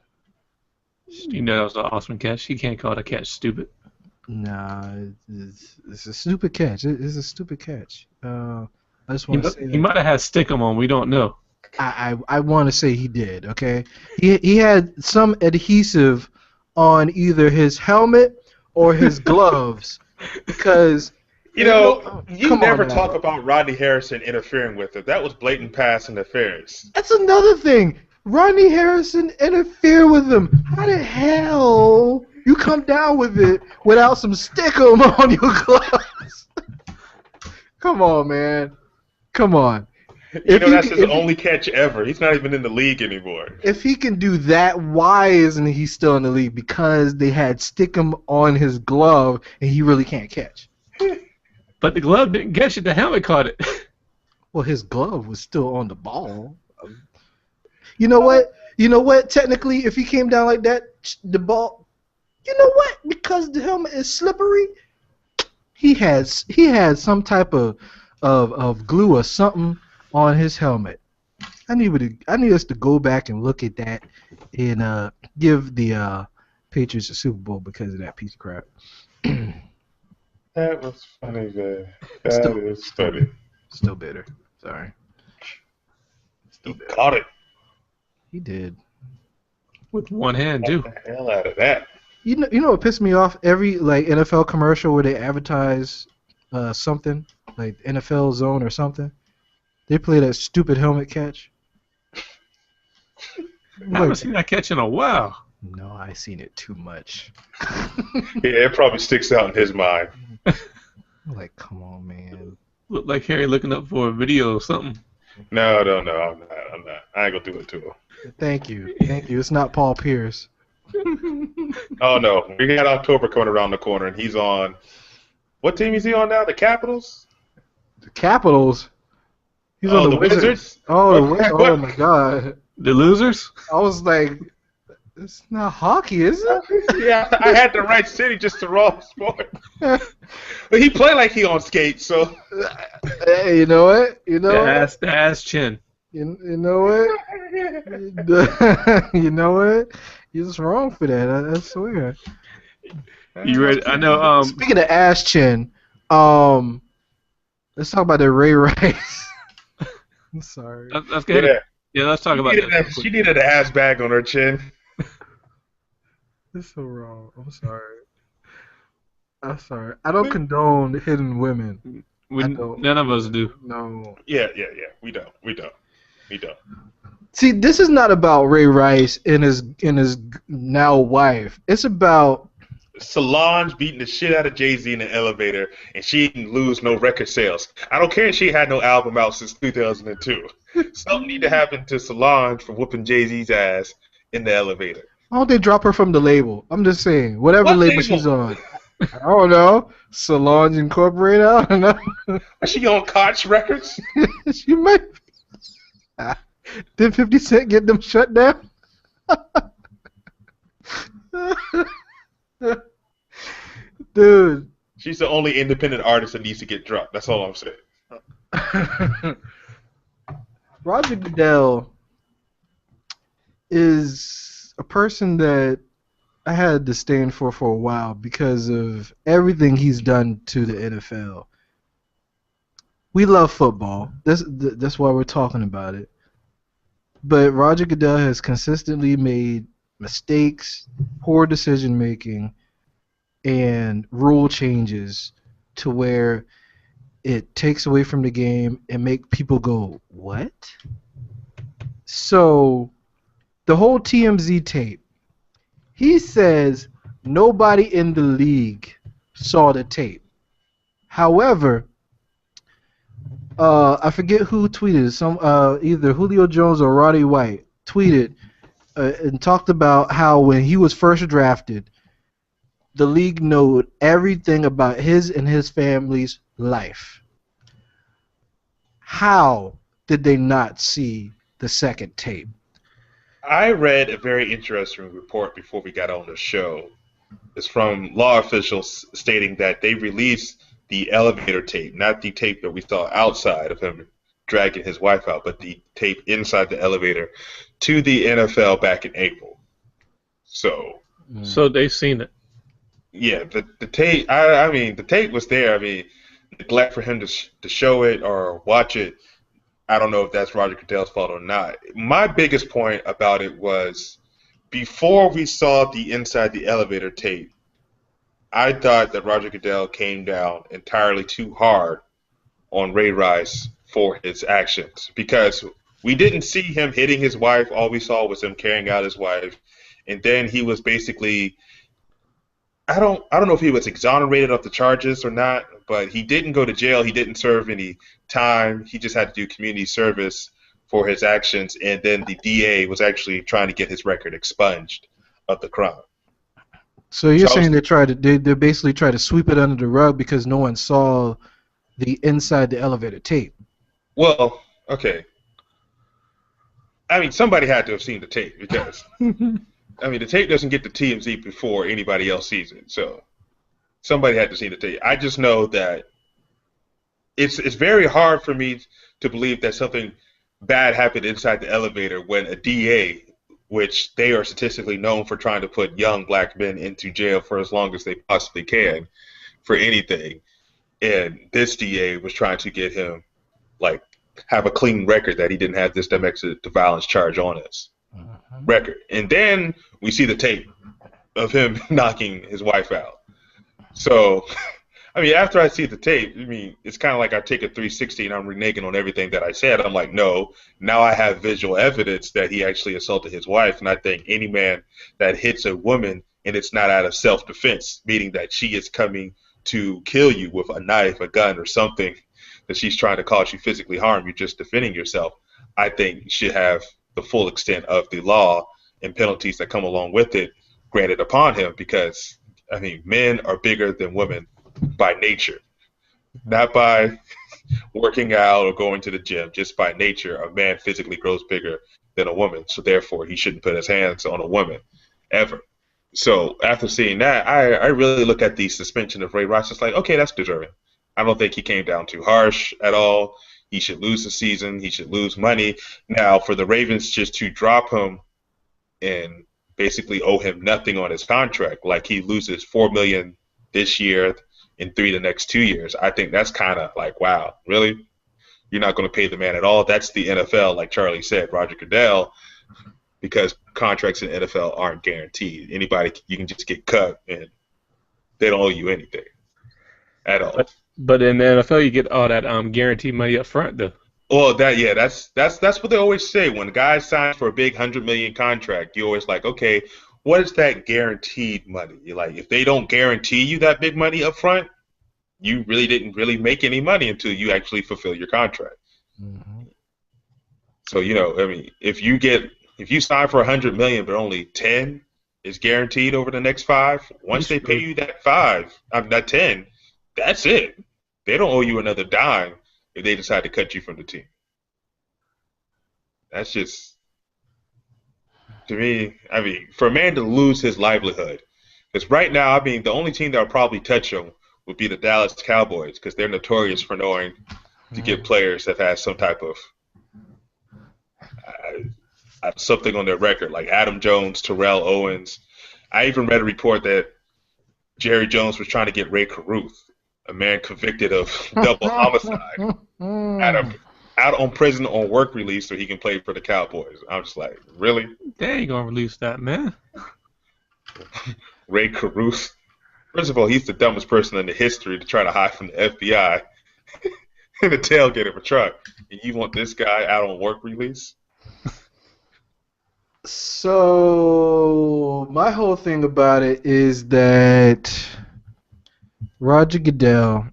You know that was an awesome catch. You can't call it a catch stupid. Nah, it's a stupid catch. It's a stupid catch. I just want to say that. He might have had Stickum on. We don't know. I want to say he did. Okay, he had some adhesive on either his helmet or his gloves because You know, No, you come on never now. talk about Rodney Harrison interfering with him. That was blatant pass interference. That's another thing. Rodney Harrison interfered with him. How the hell you come down with it without some stickum on your gloves? Come on, man. Come on. You If know, he that's can, his only catch ever. He's not even in the league anymore. if he can do that, why isn't he still in the league? Because they had stickum on his glove and he really can't catch. But the glove didn't get you. The helmet caught it. Well, his glove was still on the ball. You know what? You know what? Technically, if he came down like that, the ball. You know what? Because the helmet is slippery, he had some type of glue or something on his helmet. I need us to go back and look at that and give the Patriots a Super Bowl because of that piece of crap. That was funny, man. That Still, is still, funny. still bitter. Sorry. He Still bitter. caught it. He did. With one hand, Got too. the hell out of that. You know what pissed me off? Every like NFL commercial where they advertise something like NFL Zone or something, they play that stupid helmet catch. I haven't seen that catch in a while. No, I seen it too much. Yeah, it probably sticks out in his mind. I'm like, come on, man. Looked like Harry looking up for a video or something. No, I'm not. I ain't gonna do it to him. Thank you. It's not Paul Pierce. Oh no, we got October coming around the corner, and he's on. What team is he on now? The Capitals? The Capitals. He's Oh, on the Wizards? Oh my God. The losers? I was like, it's not hockey, is it? Yeah, I had the right city, just the wrong sport. But he played like he on skates, so. Hey, you know what? The ass chin. You know what? You know what? You're just wrong for that. I swear. You ready? I know. Speaking of ass chin, let's talk about the Ray Rice. I'm sorry. Let's get it. Yeah, let's talk about that. She needed an ass bag on her chin. It's so wrong. I'm sorry. I don't condone hitting women. None of us do. No. Yeah. We don't. See, this is not about Ray Rice and his now wife. It's about Solange beating the shit out of Jay-Z in the elevator, and she didn't lose no record sales. I don't care if she had no album out since 2002. Something need to happen to Solange for whooping Jay-Z's ass in the elevator. why don't they drop her from the label? I'm just saying, whatever What label label? she's on. I don't know. Solange Incorporated. I don't know. Is she on Koch Records? She might. Did 50 Cent get them shut down? Dude. She's the only independent artist that needs to get dropped. That's all I'm saying. Roger Goodell is a person that I had disdain for a while because of everything he's done to the NFL. We love football. That's why we're talking about it. But Roger Goodell has consistently made mistakes, poor decision making, and rule changes to where it takes away from the game and make people go, what? So the whole TMZ tape, he says nobody in the league saw the tape. However, I forget who tweeted, either Julio Jones or Roddy White tweeted and talked about how when he was first drafted, the league knew everything about his and his family's life. How did they not see the second tape? I read a very interesting report before we got on the show. It's from law officials stating that they released the elevator tape, not the tape that we saw outside of him dragging his wife out, but the tape inside the elevator to the NFL back in April. So they've seen it. Yeah, the tape. I mean, the tape was there. I mean, neglect for him to show it or watch it. I don't know if that's Roger Goodell's fault or not. My biggest point about it was before we saw the inside the elevator tape, I thought that Roger Goodell came down entirely too hard on Ray Rice for his actions because we didn't see him hitting his wife. All we saw was him carrying out his wife, and then he was basically I don't know if he was exonerated of the charges or not, but he didn't go to jail. He didn't serve any time. He just had to do community service for his actions, and then the DA was actually trying to get his record expunged of the crime. So you're So I saying was, they basically try to sweep it under the rug because no one saw the inside the elevator tape. well, okay. I mean, somebody had to have seen the tape because I mean the tape doesn't get to TMZ before anybody else sees it. So somebody had to see the tape. I just know that it's very hard for me to believe that something bad happened inside the elevator when a DA, which they are statistically known for trying to put young black men into jail for as long as they possibly can for anything, and this DA was trying to get him like have a clean record that he didn't have this domestic violence charge on his record, and then we see the tape of him knocking his wife out. So I mean, after I see the tape, I mean, it's kind of like I take a 360 and I'm reneging on everything that I said. I'm like, no, now I have visual evidence that he actually assaulted his wife. And I think any man that hits a woman and it's not out of self-defense, meaning that she is coming to kill you with a knife, a gun, or something that she's trying to cause you physically harm, you're just defending yourself, I think should have the full extent of the law and penalties that come along with it granted upon him because, I mean, men are bigger than women by nature, not by working out or going to the gym, just by nature. A man physically grows bigger than a woman, so therefore he shouldn't put his hands on a woman ever. So after seeing that, I really look at the suspension of Ray Rice. It's like, okay, that's deserving. I don't think he came down too harsh at all. He should lose the season. He should lose money. Now, for the Ravens just to drop him and basically owe him nothing on his contract, like he loses $4 million this year and 3 the next 2 years, I think that's kind of like, wow, really? You're not going to pay the man at all? That's the NFL, like Charlie said, Roger Goodell, because contracts in the NFL aren't guaranteed. Anybody, you can just get cut and they don't owe you anything at all. But in the NFL, you get all that guaranteed money up front, though. Well, that's what they always say. When a guy signs for a big $100 million contract, you always like, okay, what is that guaranteed money? You're like, if they don't guarantee you that big money up front, you really didn't really make any money until you actually fulfill your contract. Mm-hmm. So, I mean, if you sign for $100 million, but only 10 is guaranteed over the next 5, once they pay you that 5, that 10, that's it. They don't owe you another dime if they decide to cut you from the team. That's just, to me, I mean, for a man to lose his livelihood, because right now, I mean, the only team that would probably touch him would be the Dallas Cowboys, because they're notorious for knowing to get players that have some type of something on their record, like Adam Jones, Terrell Owens. I even read a report that Jerry Jones was trying to get Ray Caruth, a man convicted of double homicide, out on prison on work release so he can play for the Cowboys. I'm just like, really? They ain't gonna release that, man. Ray Caruth. First of all, he's the dumbest person in the history to try to hide from the FBI in the tailgate of a truck. And you want this guy out on work release? So my whole thing about it is that Roger Goodell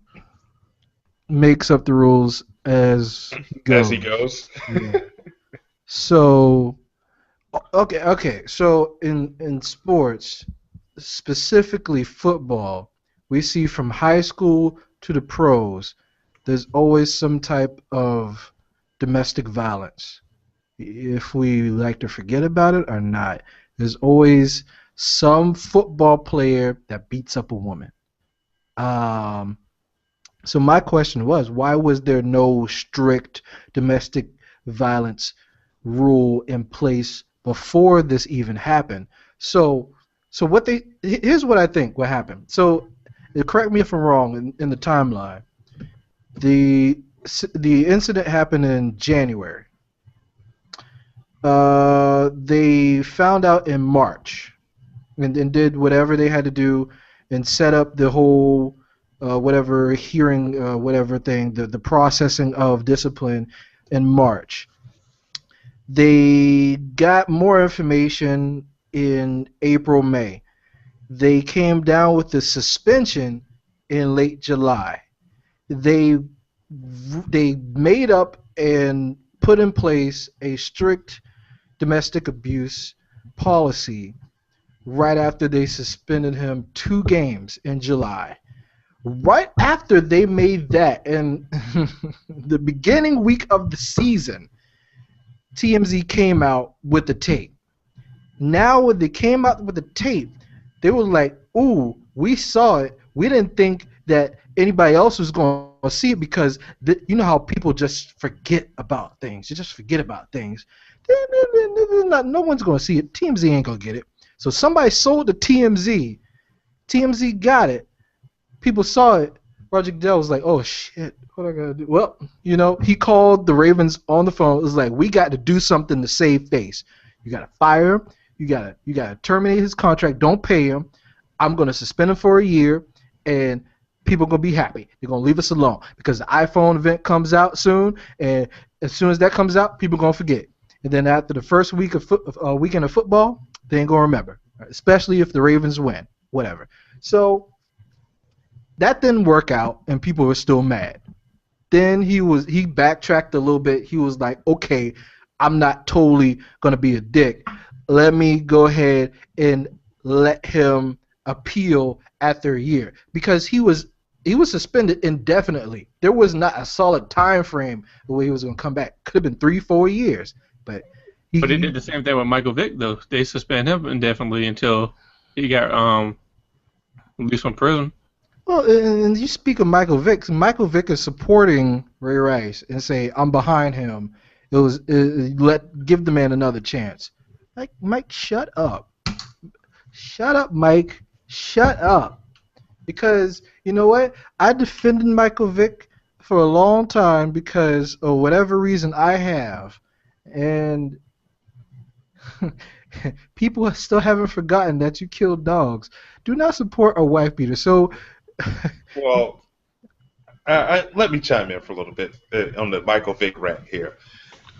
makes up the rules as he goes. As he goes. Yeah. So okay. So in sports, specifically football, we see from high school to the pros, there's always some type of domestic violence. If we like to forget about it or not, there's always some football player that beats up a woman. So my question was, why was there no strict domestic violence rule in place before this even happened? So here's what I think what happened. So correct me if I'm wrong in the timeline. The incident happened in January. They found out in March and did whatever they had to do and set up the whole whatever hearing, whatever thing, the processing of discipline in March. They got more information in April, May. They came down with the suspension in late July. They they made up and put in place a strict domestic abuse policy right after they suspended him 2 games in July. Right after they made that, in the beginning week of the season, TMZ came out with the tape. Now, when they came out with the tape, they were like, "Ooh, we saw it. We didn't think that anybody else was going to see it because you know how people just forget about things. You just forget about things. No one's going to see it. TMZ ain't going to get it. So somebody sold to TMZ. TMZ got it. People saw it. Roger Goodell was like, "Oh shit, what I gotta do?" Well, he called the Ravens on the phone. It was like, "We got to do something to save face. You gotta fire him. You gotta terminate his contract. Don't pay him. I'm gonna suspend him for a year, and people are gonna be happy. They're gonna leave us alone because the iPhone event comes out soon, and as soon as that comes out, people are gonna forget. And then after the first week of weekend of football, they ain't gonna remember, especially if the Ravens win, whatever." So that didn't work out, and people were still mad. Then he backtracked a little bit. He was like, "Okay, I'm not totally gonna be a dick. Let me go ahead and let him appeal after a year," because he was suspended indefinitely. There was not a solid time frame the way he was gonna come back. Could have been 3-4 years, but he did the same thing with Michael Vick though. They suspended him indefinitely until he got released from prison. Well, and you speak of Michael Vick. Michael Vick is supporting Ray Rice and say, "I'm behind him. Give the man another chance." Like, Mike, shut up. Shut up, Mike. Shut up. Because you know what? I defended Michael Vick for a long time because of whatever reason I have, and people still haven't forgotten that you killed dogs. Do not support a wife beater. So. Well, let me chime in for a little bit on the Michael Vick rant here.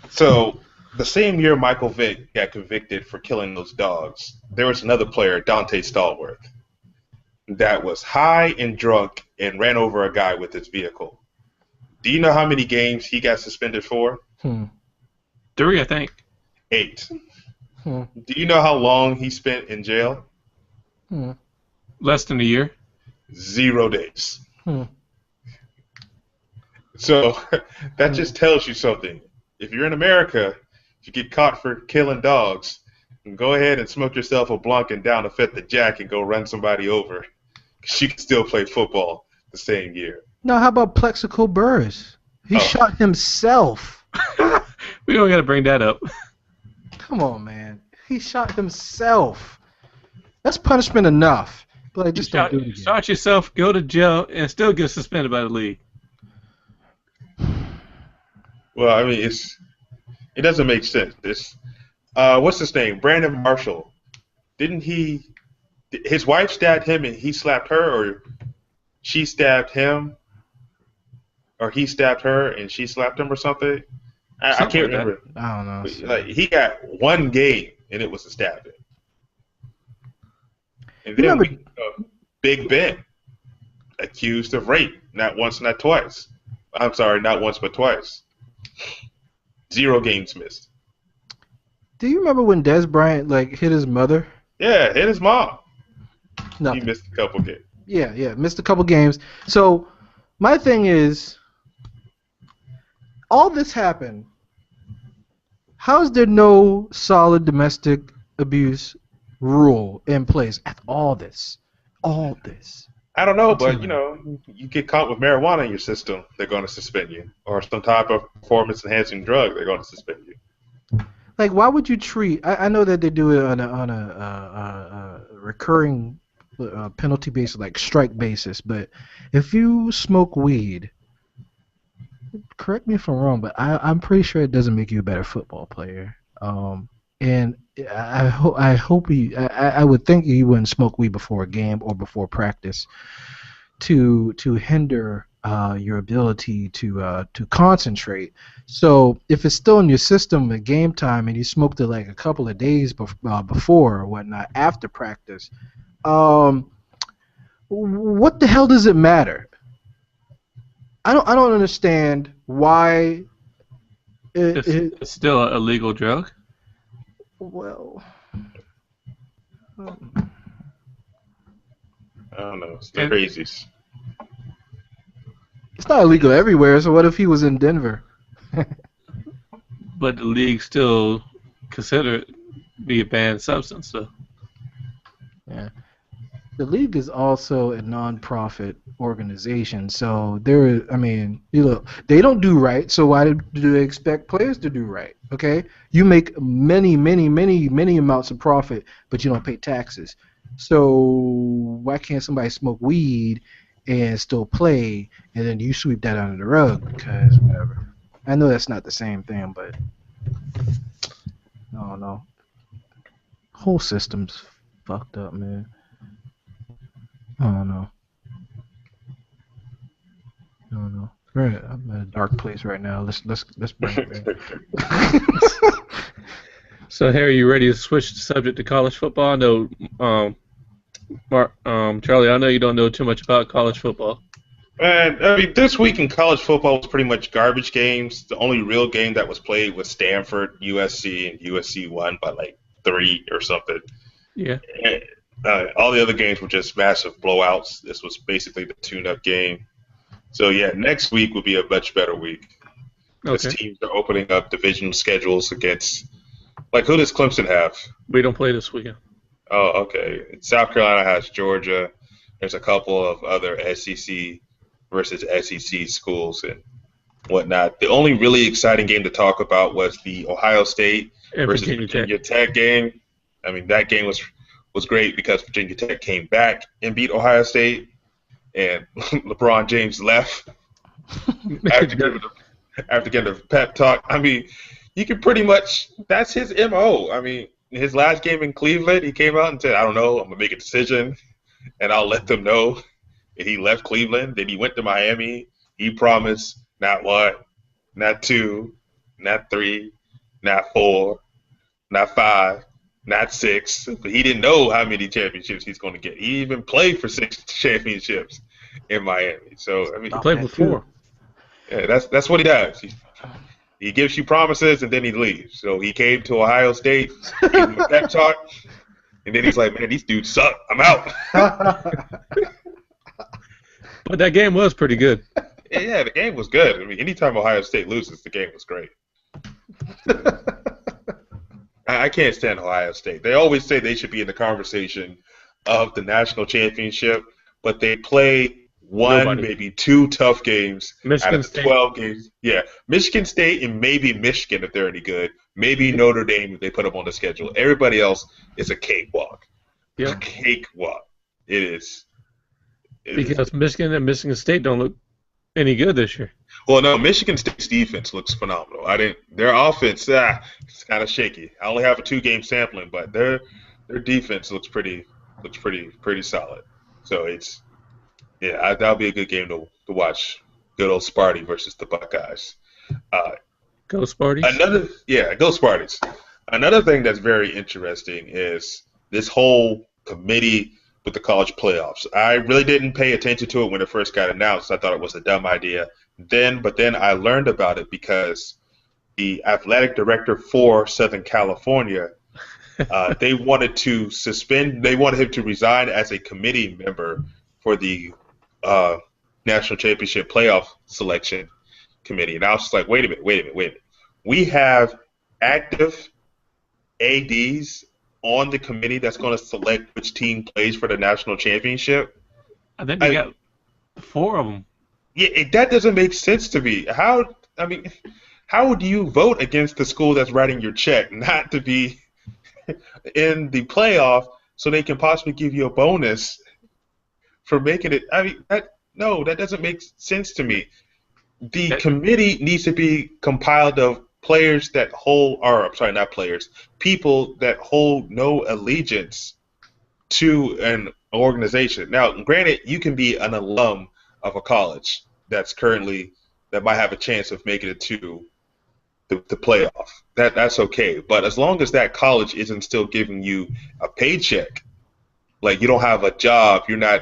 So, the same year Michael Vick got convicted for killing those dogs, there was another player, Dante Stallworth, that was high and drunk and ran over a guy with his vehicle. Do you know how many games he got suspended for? 3, I think. 8. Do you know how long he spent in jail? Less than a year. 0 days. So that just tells you something. If you're in America, if you get caught for killing dogs, go ahead and smoke yourself a blunt and down a Fifth of Jack and go run somebody over. Because you can still play football the same year. No, how about Plexico Burress? He shot himself. We don't got to bring that up. Come on, man. He shot himself. That's punishment enough. But I just don't do it again. Shot yourself, go to jail, and still get suspended by the league. Well, I mean, it doesn't make sense. What's his name? Brandon Marshall. Didn't his wife stabbed him and he slapped her, or she stabbed him, or he stabbed her and she slapped him or something? I can't remember. I don't know. Like, he got 1 game and it was a stabbing. And then Big Ben, accused of rape, not once, not twice. I'm sorry, not once but twice. 0 games missed. Do you remember when Des Bryant hit his mother? Yeah, hit his mom. Nothing. He missed a couple games. Yeah, missed a couple games. So my thing is, all this happened. How is there no solid domestic abuse rule in place after all this? I don't know, but you get caught with marijuana in your system, they're going to suspend you, or some type of performance-enhancing drug, they're going to suspend you. Like, why would you treat? I know that they do it on a recurring penalty basis, like strike basis, but if you smoke weed, correct me if I'm wrong, but I'm pretty sure it doesn't make you a better football player. And I hope I would think he wouldn't smoke weed before a game or before practice to hinder your ability to concentrate. So if it's still in your system at game time and you smoked it like a couple of days before or whatnot after practice, um, what the hell does it matter? I don't understand why It's still a legal drug. well. I don't know. It's the And crazies. It's not illegal everywhere, so what if he was in Denver? but the league still consider it be a banned substance. So Yeah. The league is also a non-profit organization, so I mean, they don't do right, so why do they expect players to do right? Okay? You make many amounts of profit, but you don't pay taxes. So why can't somebody smoke weed and still play, and then you sweep that under the rug because whatever? I know that's not the same thing, but I don't know. Whole system's fucked up, man. I don't know. I don't know. I'm in a dark place right now. Let's bring it back. So Harry, you ready to switch the subject to college football? I know, Charlie, I know you don't know too much about college football. And I mean, this week in college football was pretty much garbage games. The only real game that was played was Stanford, USC, and USC won by like 3 or something. Yeah. And, all the other games were just massive blowouts. This was basically the tune-up game. So yeah, next week will be a much better week. Because Okay. teams are opening up divisional schedules against, like, who does Clemson have? We don't play this weekend. Oh, okay. South Carolina has Georgia. There's a couple of other SEC versus SEC schools and whatnot. The only really exciting game to talk about was the Ohio State And versus Virginia Virginia Tech game. I mean, that game was great because Virginia Tech came back and beat Ohio State, and LeBron James left after giving a pep talk. I mean, you can pretty much – that's his MO. I mean, his last game in Cleveland, he came out and said, I don't know, I'm going to make a decision, and I'll let them know. And he left Cleveland. Then he went to Miami. He promised not 1, not 2, not 3, not 4, not 5, not 6. But he didn't know how many championships he's going to get. He even played for 6 championships in Miami. So I mean, He played before. yeah, that's what he does. He gives you promises and then he leaves. So he came to Ohio State, gave him a pep talk, and then he's like, "Man, these dudes suck. I'm out." But that game was pretty good. Yeah, the game was good. I mean, anytime Ohio State loses, the game was great. I can't stand Ohio State. They always say they should be in the conversation of the national championship, but they play maybe 2 tough games Michigan out of the State. 12 games. Yeah, Michigan State and maybe Michigan if they're any good. Maybe Notre Dame if they put them on the schedule. Everybody else is a cakewalk. Yeah. A cakewalk. It is. Because Michigan and Michigan State don't look any good this year. Well, no, Michigan State's defense looks phenomenal. Their offense, it's kind of shaky. I only have a 2-game sampling, but their defense looks pretty solid. So that'll be a good game to watch. Good old Sparty versus the Buckeyes. Go Sparties. Go Sparties. Another thing that's very interesting is this whole committee with the college playoffs. I really didn't pay attention to it when it first got announced. I thought it was a dumb idea. But then I learned about it because the athletic director for Southern California, they wanted him to resign as a committee member for the national championship playoff selection committee. And I was just like, wait a minute. We have active ADs on the committee that's going to select which team plays for the national championship. I think they got 4 of them. Yeah, that doesn't make sense to me. How would you vote against the school that's writing your check not to be in the playoff so they can possibly give you a bonus for making it? I mean, that doesn't make sense to me. The committee needs to be compiled of players that hold, or I'm sorry, not players, people that hold no allegiance to an organization. Now, granted, you can be an alum of a college that might have a chance of making it to the playoff. That's okay. But as long as that college isn't still giving you a paycheck, like you don't have a job, you're not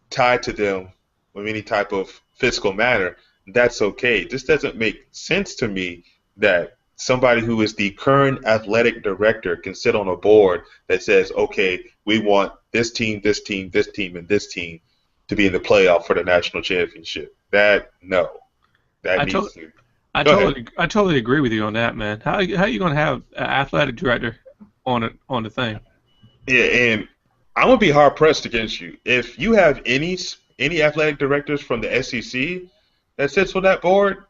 tied to them with any type of fiscal manner, that's okay. This doesn't make sense to me that somebody who is the current athletic director can sit on a board that says, okay, we want this team, this team, this team, and this team to be in the playoff for the national championship. That I needs to- to. I Go ahead. totally agree with you on that, man. How you gonna have an athletic director on the thing? Yeah, and I'm gonna be hard pressed against you if you have any athletic directors from the SEC that sits on that board.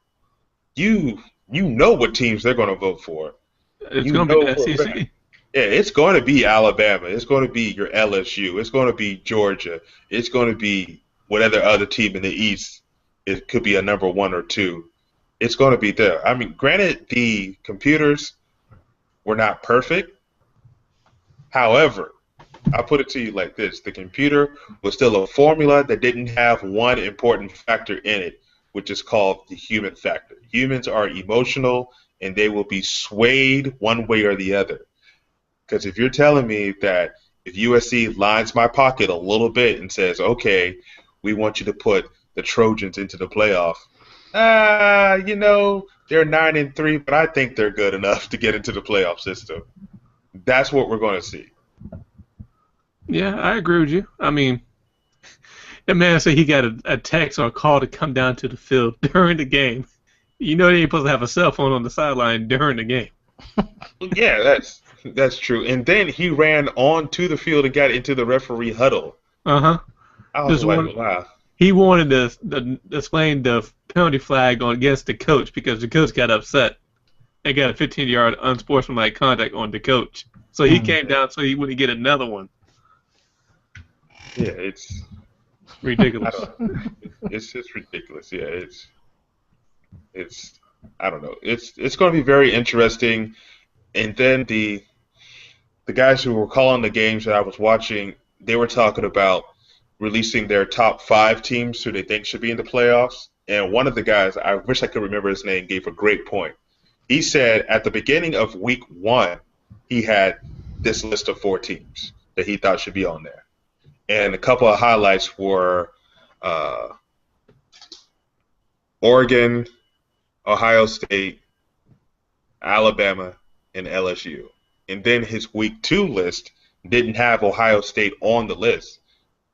You know what teams they're gonna vote for. It's You gonna be know the for a fact. SEC. Yeah, it's going to be Alabama. It's going to be your LSU. It's going to be Georgia. It's going to be whatever other team in the East. It could be a number one or two. It's going to be there. I mean, granted, the computers were not perfect. However, I'll put it to you like this. The computer was still a formula that didn't have one important factor in it, which is called the human factor. Humans are emotional, and they will be swayed one way or the other. Because if you're telling me that if USC lines my pocket a little bit and says, okay, we want you to put the Trojans into the playoff, they're 9-3, but I think they're good enough to get into the playoff system. That's what we're going to see. Yeah, I agree with you. I mean, that man said he got a text or a call to come down to the field during the game. You know they ain't supposed to have a cell phone on the sideline during the game. Yeah, that's true. And then he ran on to the field and got into the referee huddle. Uh-huh. I was Just like, wanted, wow. he wanted to explain the penalty flag against the coach because the coach got upset and got a 15-yard unsportsmanlike contact on the coach. So he came down so he wouldn't get another one. Yeah, it's Ridiculous. it's just ridiculous. Yeah, it's I don't know. It's going to be very interesting. And then the guys who were calling the games that I was watching, they were talking about releasing their top 5 teams who they think should be in the playoffs. And one of the guys, I wish I could remember his name, gave a great point. He said at the beginning of week 1, he had this list of 4 teams that he thought should be on there. And a couple of highlights were Oregon, Ohio State, Alabama, and LSU. And then his week 2 list didn't have Ohio State on the list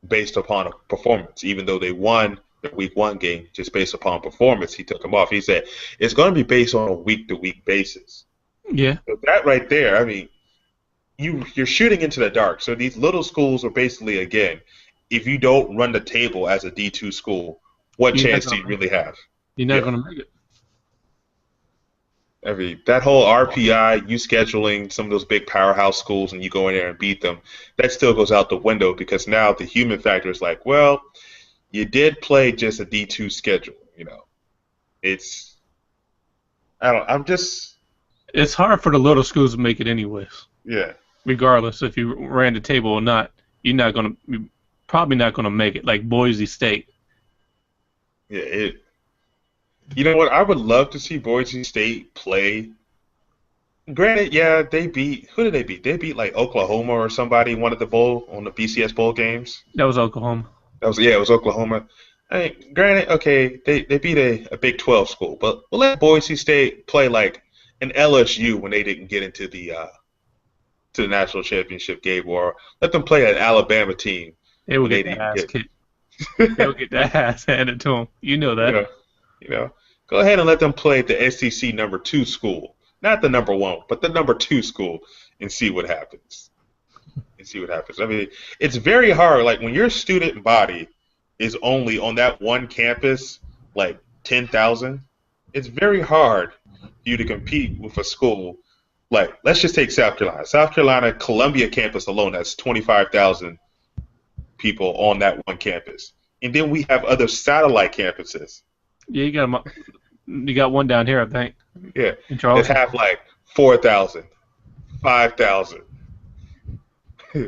based upon a performance, even though they won the week 1 game just based upon performance. He took them off. He said it's going to be based on a week-to-week basis. Yeah. So that right there, I mean, you're shooting into the dark. So these little schools are basically, again, if you don't run the table as a D2 school, what You're not chance do gonna you make really have? You're not Yeah. going to make it. I mean, that whole RPI, you scheduling some of those big powerhouse schools and you go in there and beat them, that still goes out the window because now the human factor is like, well, you did play just a D2 schedule, It's, I'm just, It's hard for the little schools to make it anyways. yeah. Regardless if you ran the table or not, you're probably not going to make it. Like Boise State. Yeah, you know what? I would love to see Boise State play. Granted, yeah, who did they beat? They beat like Oklahoma or somebody in one of the on the BCS bowl games. That was Oklahoma. It was Oklahoma. I mean, granted, okay, they beat a Big 12 school, but we'll let Boise State play like an LSU when they didn't get into the to the national championship game, or let them play an Alabama team. They would when get they their ass didn't kicked. They would get their ass handed to them. You know that. Go ahead and let them play the SEC number 2 school, not the number 1, but the number 2 school, and see what happens. I mean, it's very hard. Like when your student body is only on that one campus, like 10,000, it's very hard for you to compete with a school. Like, let's just take South Carolina. South Carolina, Columbia campus alone has 25,000 people on that one campus. And then we have other satellite campuses. Yeah, you got one down here, I think. Yeah, in that Charleston. have like 4,000, 5,000.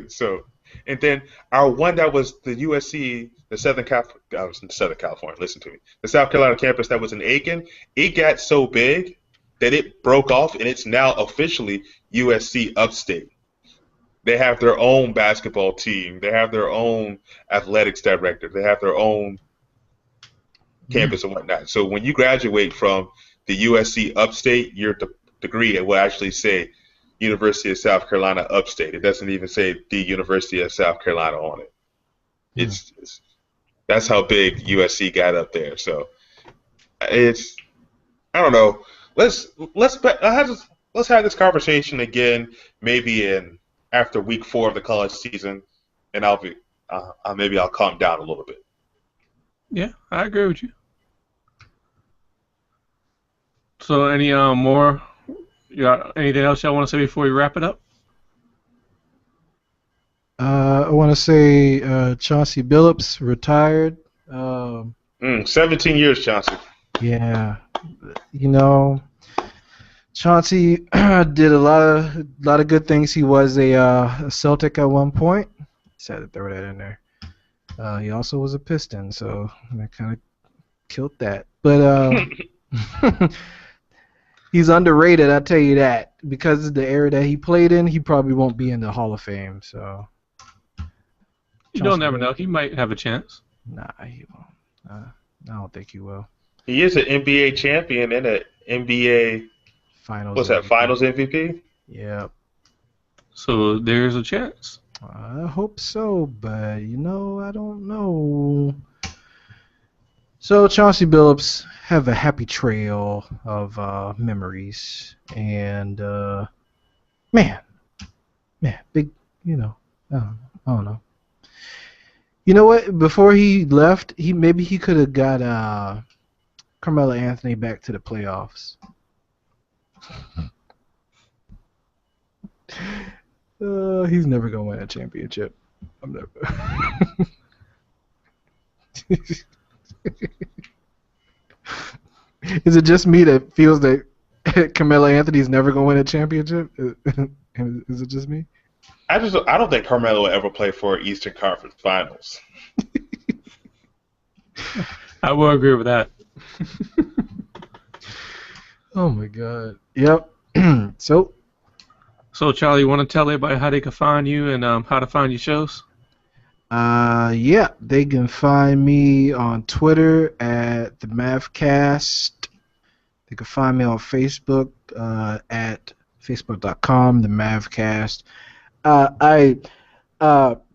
So, and then our one that was the USC, the I was in Southern California. Listen to me, the South Carolina campus that was in Aiken. It got so big that it broke off, and it's now officially USC Upstate. They have their own basketball team. They have their own athletics director. They have their own Mm. campus and whatnot. So when you graduate from the USC Upstate, your degree it will actually say University of South Carolina Upstate. It doesn't even say the University of South Carolina on it. Mm. It's that's how big USC got up there. So it's I don't know. Let's let's let's have this conversation again, maybe in after week 4 of the college season, and maybe I'll calm down a little bit. Yeah, I agree with you. So, any more? You got anything else y'all want to say before we wrap it up? I want to say Chauncey Billups retired. Um, 17 years, Chauncey. yeah, you know, Chauncey did a lot of good things. He was a Celtic at one point. Just had to throw that in there. He also was a Piston, so that kind of killed that. But he's underrated, I tell you that, because of the era that he played in. He probably won't be in the Hall of Fame. So You don't Chauncey never know. Billups, He might have a chance. nah, he won't. I don't think he will. He is an NBA champion and an NBA Finals what's that MVP. Finals MVP. Yeah, So there's a chance. I hope so, but I don't know. So Chauncey Billups have a happy trail of memories, and man, big, I don't know. You know what? Before he left, he could have got Carmelo Anthony back to the playoffs. He's never gonna win a championship. I'm never. Is it just me that feels that Carmelo Anthony's never gonna win a championship? Is it just me? I don't think Carmelo will ever play for Eastern Conference Finals. I will agree with that. Oh my God. Yep. So, Charlie, you want to tell everybody how they can find you and how to find your shows? yeah, they can find me on Twitter at the Mavcast. They can find me on Facebook at facebook.com, the Mavcast. I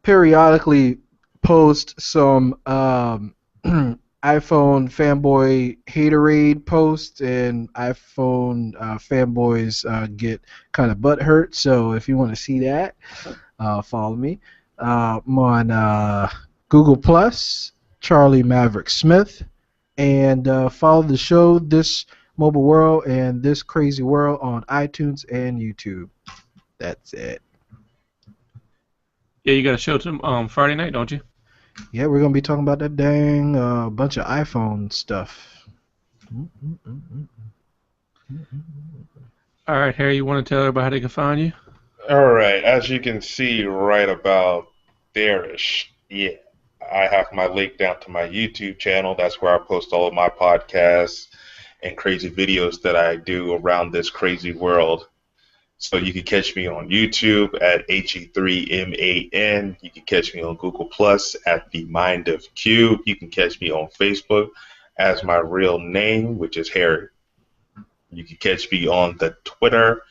periodically post some iPhone fanboy haterade posts, and iPhone fanboys get kind of butthurt. So if you want to see that, follow me. I'm on Google Plus, Charlie Maverick Smith, and follow the show, This Mobile World and This Crazy World, on iTunes and YouTube. That's it. Yeah, you got a show Friday night, don't you? Yeah, we're gonna be talking about that dang bunch of iPhone stuff. All right, Harry, you want to tell everybody how they can find you? All right, as you can see right about there-ish, yeah, I have my link down to my YouTube channel. That's where I post all of my podcasts and crazy videos that I do around this crazy world. So you can catch me on YouTube at HE3MAN. You can catch me on Google Plus at The Mind of Cube. You can catch me on Facebook as my real name, which is Harry. You can catch me on the Twitter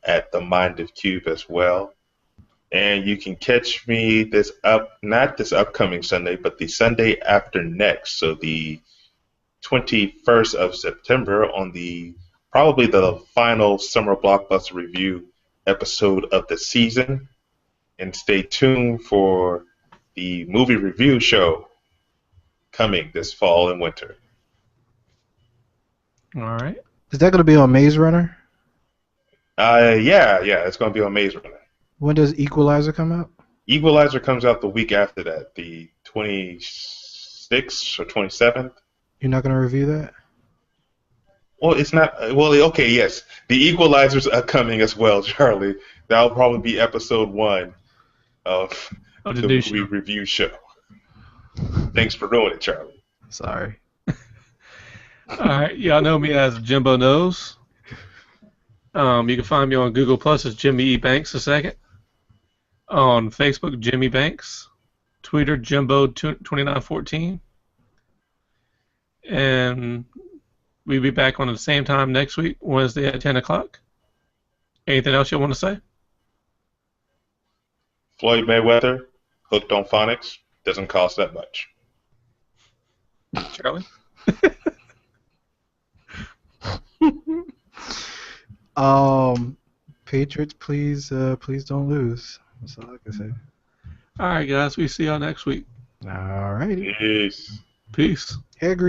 at The Mind of Cube as well. And you can catch me not this upcoming Sunday, but the Sunday after next. So the 21st of September on probably the final summer blockbuster review episode of the season. And stay tuned for the movie review show coming this fall and winter. All right. Is that gonna be on Maze Runner? Yeah, it's going to be on Maze Runner. When does Equalizer come out? Equalizer comes out the week after that, the 26th or 27th. You're not gonna review that? Well, it's not. Well, okay, yes, the Equalizers are coming as well, Charlie. That'll probably be episode 1 of Oh, the the new movie show. review show. Thanks for ruining it, Charlie. Sorry. All right, y'all know me as Jimbo Knows. You can find me on Google Plus as Jimmy E. Banks II. On Facebook, Jimmy Banks. Twitter, Jimbo2914. And we'll be back on at the same time next week, Wednesday at 10 o'clock. Anything else you want to say? Floyd Mayweather, hooked on phonics, doesn't cost that much. Charlie? Patriots, please don't lose. That's all I can say. All right, guys. We see y'all next week. All righty. Peace. Peace. Hey, agree.